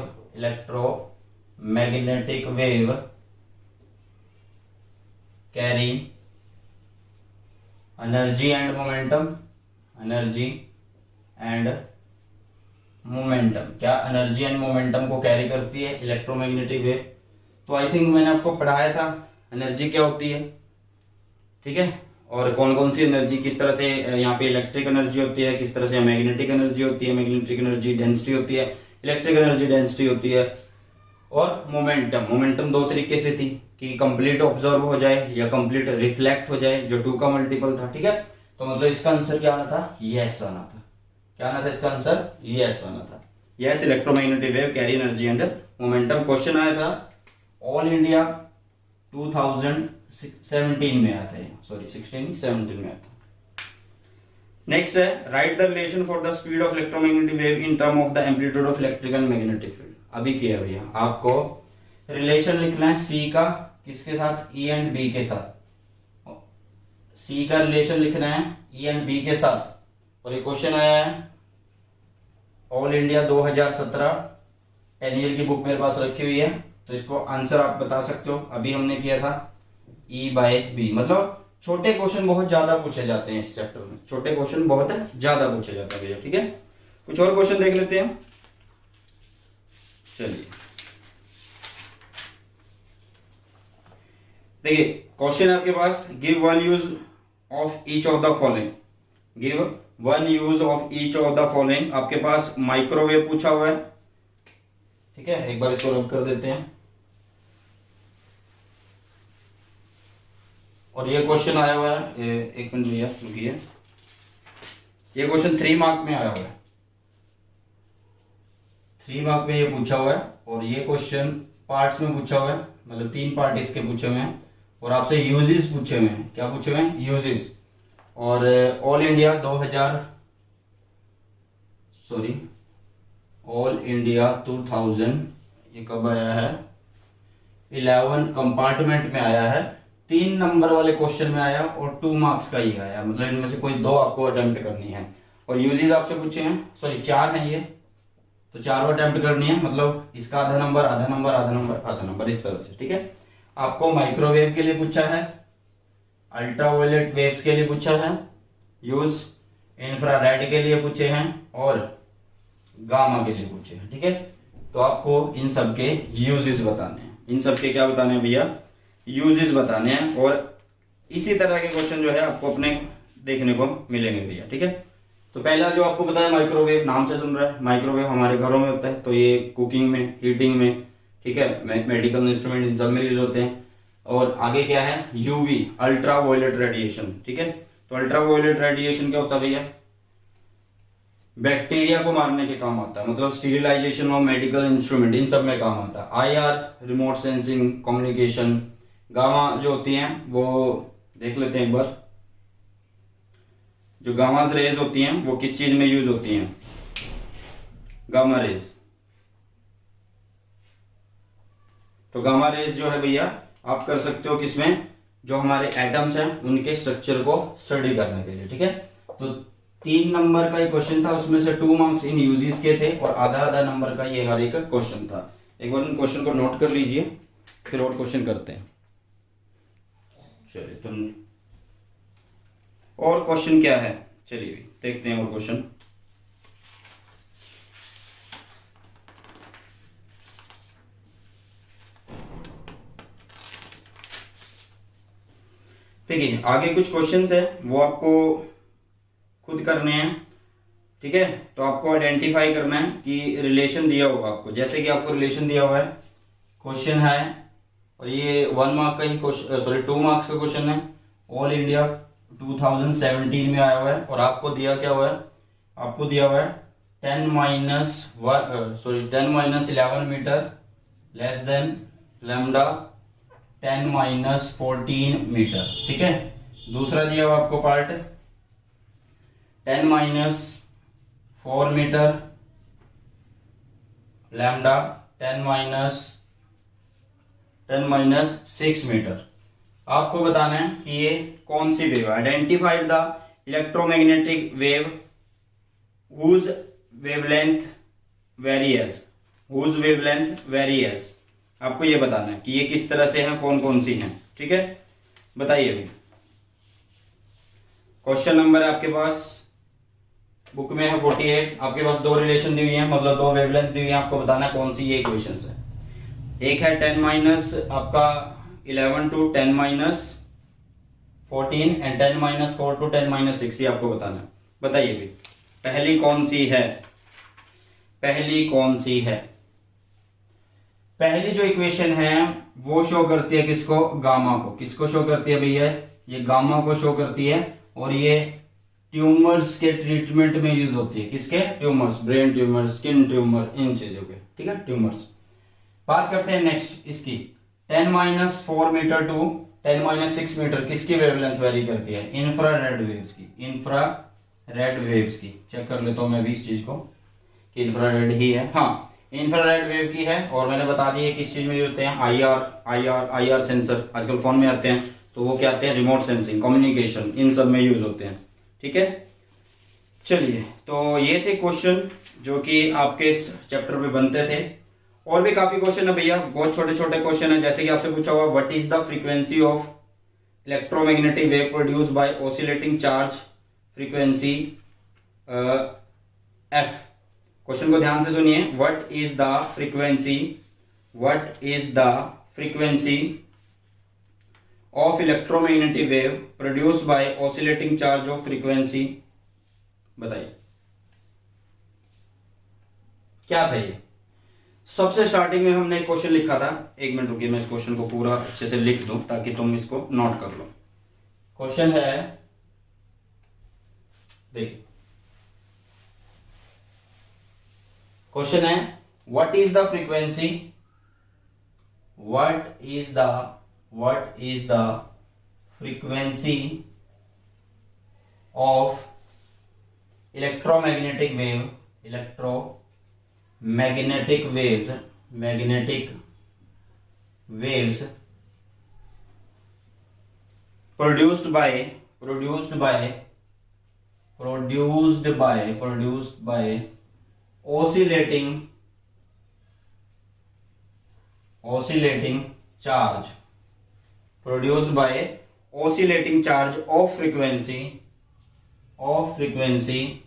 carry energy and momentum, क्या एनर्जी एंड मोमेंटम को कैरी करती है इलेक्ट्रोमैग्नेटिक वेव? तो आई थिंक मैंने आपको पढ़ाया था एनर्जी क्या होती है, ठीक है, और कौन कौन सी एनर्जी, किस तरह से यहाँ पे इलेक्ट्रिक एनर्जी होती है, किस तरह से मैग्नेटिक एनर्जी होती है, मैग्नेटिक एनर्जी डेंसिटी होती है, इलेक्ट्रिक एनर्जी डेंसिटी होती है। और मोमेंटम 2 तरीके से थी, कि कंप्लीट ऑब्जर्व हो जाए या कंप्लीट रिफ्लेक्ट हो जाए, जो 2 का मल्टीपल था, ठीक है। तो मतलब इसका आंसर क्या आना था, यस आना था। क्या आना था इसका आंसर, यस आना था। Yes, electromagnetic wave carry energy and momentum. Question आया था ऑल इंडिया 2017 में आया था, सॉरी 17 में आया था। नेक्स्ट है, right the relation for the speed of electromagnetic wave in term of the amplitude of electric and magnetic field. अभी किया भैया, आपको रिलेशन लिखना है सी का, किसके साथ, ई एंड बी के साथ। सी का रिलेशन लिखना है ई एंड बी के साथ। और ये क्वेश्चन आया है ऑल इंडिया 2017, 10 ईयर की बुक मेरे पास रखी हुई है, तो इसको आंसर आप बता सकते हो। अभी हमने किया था E बाय बी, मतलब छोटे क्वेश्चन बहुत ज्यादा पूछे जाते हैं इस चैप्टर में, छोटे क्वेश्चन बहुत ज्यादा पूछे जाते हैं भैया, ठीक है। कुछ और क्वेश्चन देख लेते हैं, चलिए देखिए। क्वेश्चन आपके पास, give one use of each of the following, give one use of each of the following. आपके पास माइक्रोवेव पूछा हुआ है, ठीक है, एक बार इसको रब कर देते हैं। और ये क्वेश्चन आया हुआ है, एक मिनट भैया रुकिए, ये क्वेश्चन 3 मार्क में आया हुआ है, 3 मार्क में ये पूछा हुआ है। और ये क्वेश्चन पार्ट्स में पूछा हुआ है, मतलब 3 पार्ट इसके पूछे हुए हैं। और आपसे यूजेस पूछे हुए हैं, क्या पूछे हुए हैं, यूजेस। और ऑल इंडिया 2000 ये कब आया है, 11 कंपार्टमेंट में आया है, 3 नंबर वाले क्वेश्चन में आया और 2 मार्क्स का ही आया, मतलब इनमें से कोई 2 आपको अटेम्प्ट करनी है। और यूजेस आपसे पूछे हैं, सॉरी 4 हैं ये, तो 4 अटेम्प्ट करनी है, मतलब इसका आधा नंबर आधा नंबर आधा नंबर आधा नंबर, इस तरह से, ठीक है। आपको माइक्रोवेव के लिए पूछा है, अल्ट्रावायलेट वेव्स के लिए पूछा है, यूज इंफ्रारेड के लिए पूछे हैं, और गामा के लिए पूछे हैं, ठीक है। तो आपको इन सब के यूजेस बताने हैं। इन सब के क्या बताने हैं भैया? यूजेस बताने हैं। और इसी तरह के क्वेश्चन जो है आपको अपने देखने को मिलेंगे भैया, ठीक है। तो पहला जो आपको बताया माइक्रोवेव, नाम से सुन रहा है, माइक्रोवेव हमारे घरों में होता है, तो ये कुकिंग में, हीटिंग में, ठीक है, मेडिकल इंस्ट्रूमेंट इन सब में यूज होते हैं। और आगे क्या है? यूवी, अल्ट्रा वायलेट रेडिएशन, ठीक है। तो अल्ट्रा वायलेट रेडिएशन क्या होता है भैया? बैक्टीरिया को मारने के काम आता है, मतलब स्टीरिलाइजेशन ऑफ मेडिकल इंस्ट्रूमेंट इन सब में काम आता है। IR, remote sensing, communication. Gamma जो होती हैं वो देख लेते हैं एक बार। जो गामा रेज होती हैं वो किस चीज में यूज होती हैं? Gamma rays. तो गामा रेज जो है भैया आप कर सकते हो किसमें? जो हमारे एटम्स हैं उनके स्ट्रक्चर को स्टडी करने के लिए, ठीक है। तो 3 नंबर का ही क्वेश्चन था, उसमें से 2 मार्क्स इन यूजेस के थे और आधा आधा नंबर का ये हर एक क्वेश्चन था। एक बार इन क्वेश्चन को नोट कर लीजिए, फिर और क्वेश्चन करते हैं। चलिए तुम और क्वेश्चन क्या है, चलिए देखते हैं और क्वेश्चन। देखिए आगे कुछ क्वेश्चंस है वो आपको खुद करने हैं, ठीक है। तो आपको आइडेंटिफाई करना है कि रिलेशन दिया होगा आपको, जैसे कि आपको रिलेशन दिया हुआ है, क्वेश्चन है और ये 1 मार्क का ही क्वेश्चन, सॉरी 2 मार्क्स का क्वेश्चन है। ऑल इंडिया 2017 में आया हुआ है और आपको दिया क्या हुआ है? आपको दिया हुआ है 10-11 metre less than lambda 10-14 metre, ठीक है। दूसरा दिया हुआ आपको पार्ट 10-4 मीटर लैम्डा 10-6 मीटर। आपको बताना है कि ये कौन सी वेव है। Identified the electromagnetic wave whose wavelength varies, whose wavelength varies। आपको ये बताना है कि ये किस तरह से हैं, कौन कौन सी हैं, ठीक है। बताइए अभी क्वेश्चन नंबर है आपके पास बुक में है 48। आपके पास 2 रिलेशन दी हुई हैं, मतलब 2 वेवलेंथ दी हुई हैं। आपको बताना है कौन सी ये इक्वेशंस है। एक है 10-11 टू 10-14 एंड 10-4 टू 10-6, ये आपको बताना है। बताइए भी पहली कौन सी है? पहली कौन सी है? पहली जो इक्वेशन है वो शो करती है किसको? गामा को। किसको शो करती है भैया? ये गामा को शो करती है और ये ट्यूमर्स के ट्रीटमेंट में यूज होती है। किसके? Tumours, brain tumour, skin tumour, इन चीजों के, ठीक है, ट्यूमर्स। बात करते हैं नेक्स्ट इसकी। 10-4 मीटर टू 10-6 मीटर किसकी वेवलेंथ वेरी करती है? इंफ्रारेड वेव्स की। इंफ्रारेड वेव्स की चेक कर लेता हूं मैं भी इस चीज को कि इंफ्रारेड ही है। हाँ, इंफ्रारेड वेव की है और मैंने बता दी है किस चीज में यूज होते हैं। आईआर सेंसर आजकल फोन में आते हैं, तो वो क्या आते हैं? रिमोट सेंसिंग, कम्युनिकेशन, इन सब में यूज होते हैं, ठीक है। चलिए तो ये थे क्वेश्चन जो कि आपके इस चैप्टर में बनते थे। और भी काफी क्वेश्चन है भैया, बहुत छोटे छोटे क्वेश्चन है। जैसे कि आपसे पूछा हुआ what is the frequency of electromagnetic wave produced by oscillating charge frequency F. Question को ध्यान से सुनिए। What is the frequency of electromagnetic wave produced by oscillating charge of frequency, बताइए क्या था ये? सबसे स्टार्टिंग में हमने एक क्वेश्चन लिखा था। 1 मिनट रुकिए, मैं इस क्वेश्चन को पूरा अच्छे से लिख दूं ताकि तुम इसको नोट कर लो। क्वेश्चन है, देखिए क्वेश्चन है what is the frequency of electromagnetic waves produced by oscillating charge of frequency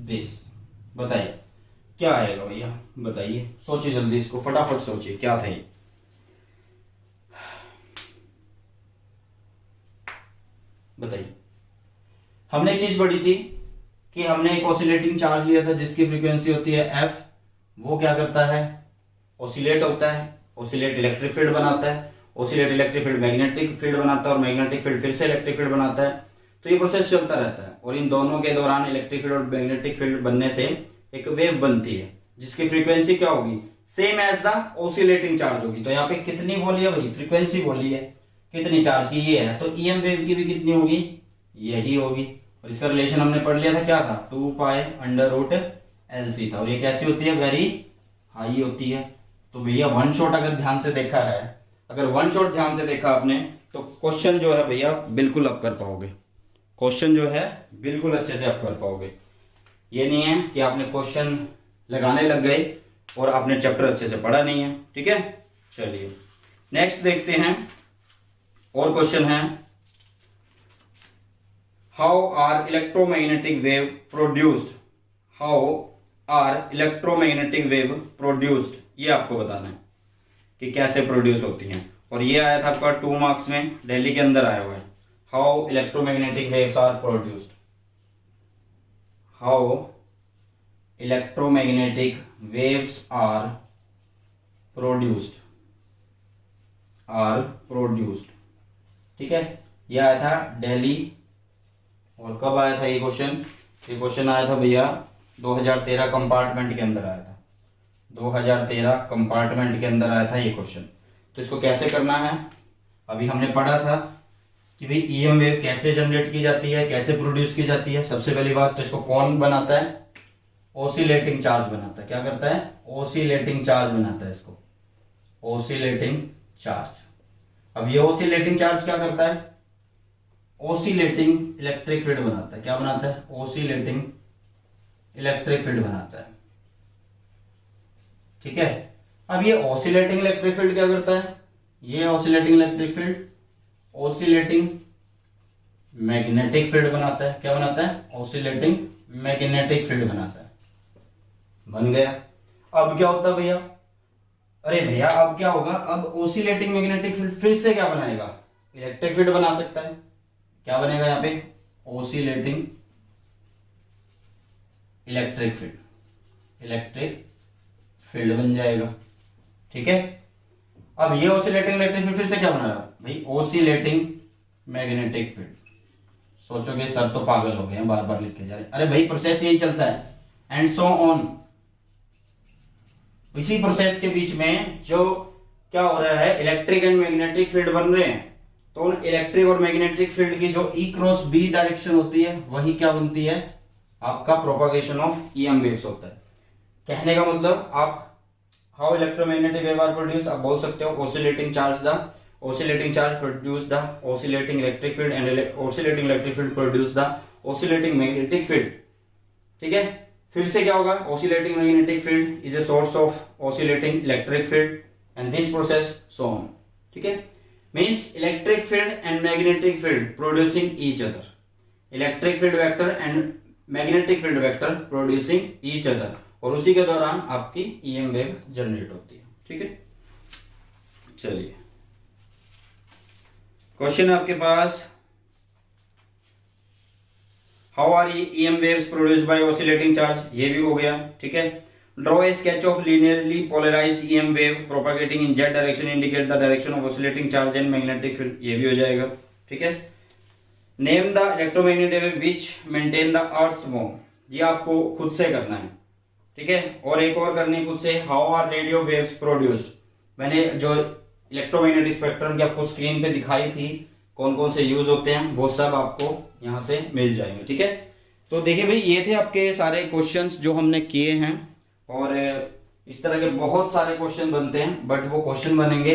this, बताइए क्या आएगा भैया, बताइए, सोचिए जल्दी, इसको फटाफट सोचिए क्या था ये। बताइए। हमने एक चीज पढ़ी थी कि हमने एक ऑसिलेटिंग चार्ज लिया था जिसकी फ्रीक्वेंसी होती है एफ। वो क्या करता है, ऑसिलेट होता है, ऑसिलेट इलेक्ट्रिक फील्ड बनाता है, oscillate electric field magnetic field बनाता है और मैग्नेटिक फील्ड फिर से इलेक्ट्रिक फील्ड बनाता है। तो ये प्रोसेस चलता रहता है और इन दोनों के दौरान इलेक्ट्रिक फील्ड और मैग्नेटिक फील्ड बनने से एक वेव बनती है जिसकी फ्रीक्वेंसी क्या होगी, same as the oscillating charge होगी। तो यहाँ पे कितनी बोली है भाई, फ्रीक्वेंसी बोली है, कितनी चार्ज की ये है, तो ईएम वेव की भी कितनी होगी, यही होगी। और इसका रिलेशन हमने पढ़ लिया था, क्या था, 2 पाई अंडर रूट LC था। और ये कैसी होती है, वेरी हाई होती है। तो भैया वन शॉट अगर ध्यान से देखा है, अगर वन शॉट ध्यान से देखा आपने, तो क्वेश्चन जो है भैया बिल्कुल आप कर पाओगे, क्वेश्चन जो है बिल्कुल अच्छे से आप कर पाओगे। ये नहीं है कि आपने क्वेश्चन लगाने लग गए और आपने चैप्टर अच्छे से पढ़ा नहीं है, ठीक है। चलिए नेक्स्ट देखते हैं, और क्वेश्चन है, how are electromagnetic wave produced, how are electromagnetic wave produced, ये आपको बताना है कि कैसे प्रोड्यूस होती हैं। और ये आया था आपका 2 मार्क्स में, दिल्ली के अंदर आया हुआ है, how electromagnetic waves are produced, how electromagnetic waves are produced, ठीक है। ये आया था दिल्ली, और कब आया था ये क्वेश्चन, ये क्वेश्चन आया था भैया 2013 कंपार्टमेंट के अंदर आया था, 2013 कंपार्टमेंट के अंदर आया था ये क्वेश्चन। तो इसको कैसे करना है, अभी हमने पढ़ा था कि भाई ईएम वेव कैसे जनरेट की जाती है, कैसे प्रोड्यूस की जाती है। सबसे पहली बात तो इसको कौन बनाता है, ऑसिलेटिंग चार्ज बनाता है। क्या करता है, ऑसिलेटिंग चार्ज बनाता है इसको, ऑसिलेटिंग चार्ज। अब ये ऑसिलेटिंग चार्ज क्या करता है, ऑसिलेटिंग इलेक्ट्रिक फील्ड बनाता है। क्या बनाता है, ऑसिलेटिंग इलेक्ट्रिक फील्ड बनाता है, ठीक है। अब ये ऑसिलेटिंग इलेक्ट्रिक फील्ड क्या करता है, ये oscillating electric field oscillating magnetic field बनाता है। क्या बनाता है, ऑसिलेटिंग मैग्नेटिक फील्ड बनाता है। बन गया। अब क्या होता है भैया, अरे भैया अब क्या होगा, अब ऑसिलेटिंग मैग्नेटिक फील्ड फिर से क्या बनाएगा, इलेक्ट्रिक फील्ड बना सकता है। क्या बनेगा यहाँ पे, oscillating electric field, electric field बन जाएगा, ठीक है। अब ये ऑसिलेटिंग इलेक्ट्रिक फील्ड फिर से क्या बना रहा भाई, ऑसिलेटिंग मैग्नेटिक फील्ड। सोचोगे सर तो पागल हो गए हैं, बार बार लिख के जा रहे, अरे भाई प्रोसेस यही चलता है, एंड सो ऑन। इसी प्रोसेस के बीच में जो क्या हो रहा है, इलेक्ट्रिक एंड मैग्नेटिक फील्ड बन रहे हैं। तो उन इलेक्ट्रिक और मैग्नेटिक फील्ड की जो ई क्रॉस बी डायरेक्शन होती है, वही क्या बनती है, आपका प्रोपागेशन ऑफ ईएम वेव्स होता है। कहने का मतलब आप how electromagnetic wave are produce, आप बोल सकते हो oscillating charge produce the oscillating electric field and oscillating electric field produce the oscillating magnetic field, ठीक है। फिर से क्या होगा, oscillating magnetic field is a source of oscillating electric field and this process so on, ठीक है। Means electric field and magnetic field producing each other, electric field vector and magnetic field vector producing each other, और उसी के दौरान आपकी EM wave generate होती है, ठीक है। चलिए क्वेश्चन आपके पास, how are EM waves produced by oscillating charge, ये भी हो गया, ठीक है। Draw a sketch of linearly polarised EM wave propagating in z direction, indicate the direction of oscillating charge and magnetic field, ये भी हो जाएगा, ठीक है। Name the electromagnetic wave which maintain the earth's warm, ये आपको खुद से करना है, ठीक है। और एक और करनी खुद से, how are radio waves produced, मैंने जो इलेक्ट्रोमैग्नेटिक स्पेक्ट्रम की आपको स्क्रीन पे दिखाई थी, कौन कौन से यूज होते हैं, वो सब आपको यहां से मिल जाएंगे, ठीक है। तो देखिए भाई, ये थे आपके सारे क्वेश्चंस जो हमने किए हैं, और इस तरह के बहुत सारे क्वेश्चन बनते हैं, बट वो क्वेश्चन बनेंगे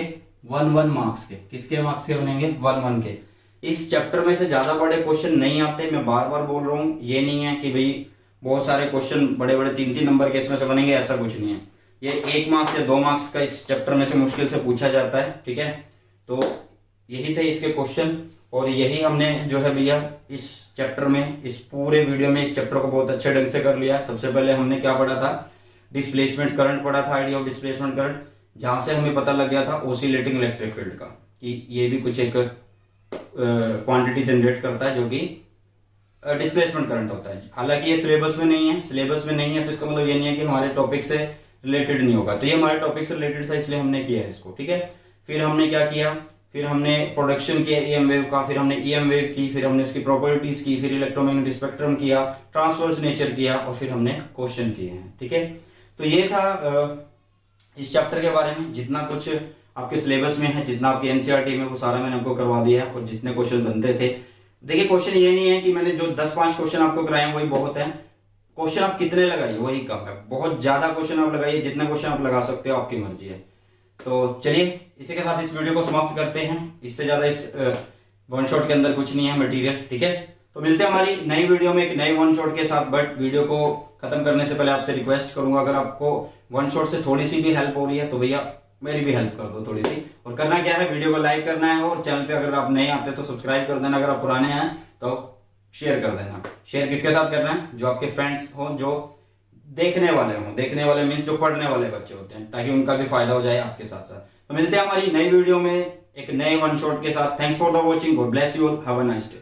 1-1 मार्क्स के। किसके मार्क्स के बनेंगे, 1-1 के। इस चैप्टर में से ज्यादा बड़े क्वेश्चन नहीं आते, मैं बार बार बोल रहा हूँ। ये नहीं है कि भाई बहुत सारे क्वेश्चन बड़े बड़े 3-3 नंबर के इसमें से बनेंगे, ऐसा कुछ नहीं है। ये 1 मार्क्स या 2 मार्क्स का इस चैप्टर में से मुश्किल से पूछा जाता है, ठीक है। तो यही थे इसके क्वेश्चन, और यही हमने जो है भैया इस चैप्टर में, इस पूरे वीडियो में इस चैप्टर को बहुत अच्छे ढंग से कर लिया। सबसे पहले हमने क्या पढ़ा था, डिस्प्लेसमेंट करंट पढ़ा था, आइडिया ऑफ डिस्प्लेसमेंट करंट, जहां से हमें पता लग गया था ओसिलेटिंग इलेक्ट्रिक फील्ड का कि ये भी कुछ एक क्वांटिटी जनरेट करता है जो कि डिस्प्लेसमेंट करंट होता है। हालांकि ये सिलेबस में नहीं है, तो इसका मतलब ये नहीं है कि हमारे टॉपिक से रिलेटेड नहीं होगा, तो ये हमारे टॉपिक से रिलेटेड था इसलिए हमने किया है इसको, ठीक है। फिर हमने क्या किया, फिर हमने प्रोडक्शन किया ईएम वेव का, फिर हमने ईएम वेव की, फिर हमने उसकी प्रॉपर्टीज की, फिर इलेक्ट्रोमैग्नेटिक स्पेक्ट्रम किया, ट्रांसवर्स नेचर किया, और फिर हमने क्वेश्चन किए हैं, ठीक है। तो ये था इस चैप्टर के बारे में। जितना कुछ आपके सिलेबस में है, जितना आपके एनसीईआरटी में, वो सारा मैंने आपको करवा दिया है। और जितने क्वेश्चन बनते थे, देखिए क्वेश्चन ये नहीं है कि मैंने जो 10-5 क्वेश्चन आपको कराए वही बहुत है, क्वेश्चन आप कितने लगाइए वही कम है। बहुत ज्यादा क्वेश्चन आप लगाइए, जितने क्वेश्चन आप लगा सकते हो आपकी मर्जी है। तो चलिए इसी के साथ इस वीडियो को समाप्त करते हैं। इससे ज्यादा इस वन शॉट के अंदर कुछ नहीं है मटेरियल, ठीक है। तो मिलते हैं हमारी नई वीडियो में एक नई वन शॉट के साथ। बट वीडियो को खत्म करने से पहले आपसे रिक्वेस्ट करूंगा, अगर आपको वन शॉट से थोड़ी सी भी हेल्प हो रही है तो भैया मेरी भी हेल्प कर दो थोड़ी सी। और करना क्या है, वीडियो को लाइक करना है, और चैनल पे अगर आप नए आते तो सब्सक्राइब कर देना, अगर आप पुराने हैं तो शेयर कर देना। शेयर किसके साथ करना है, जो आपके फ्रेंड्स हो, जो देखने वाले हो, देखने वाले मीन्स जो पढ़ने वाले बच्चे होते हैं, ताकि उनका भी फायदा हो जाए आपके साथ साथ। तो मिलते हैं हमारी नई वीडियो में एक नए वन शॉट के साथ। Thanks for the watching, God bless you all, have a nice day.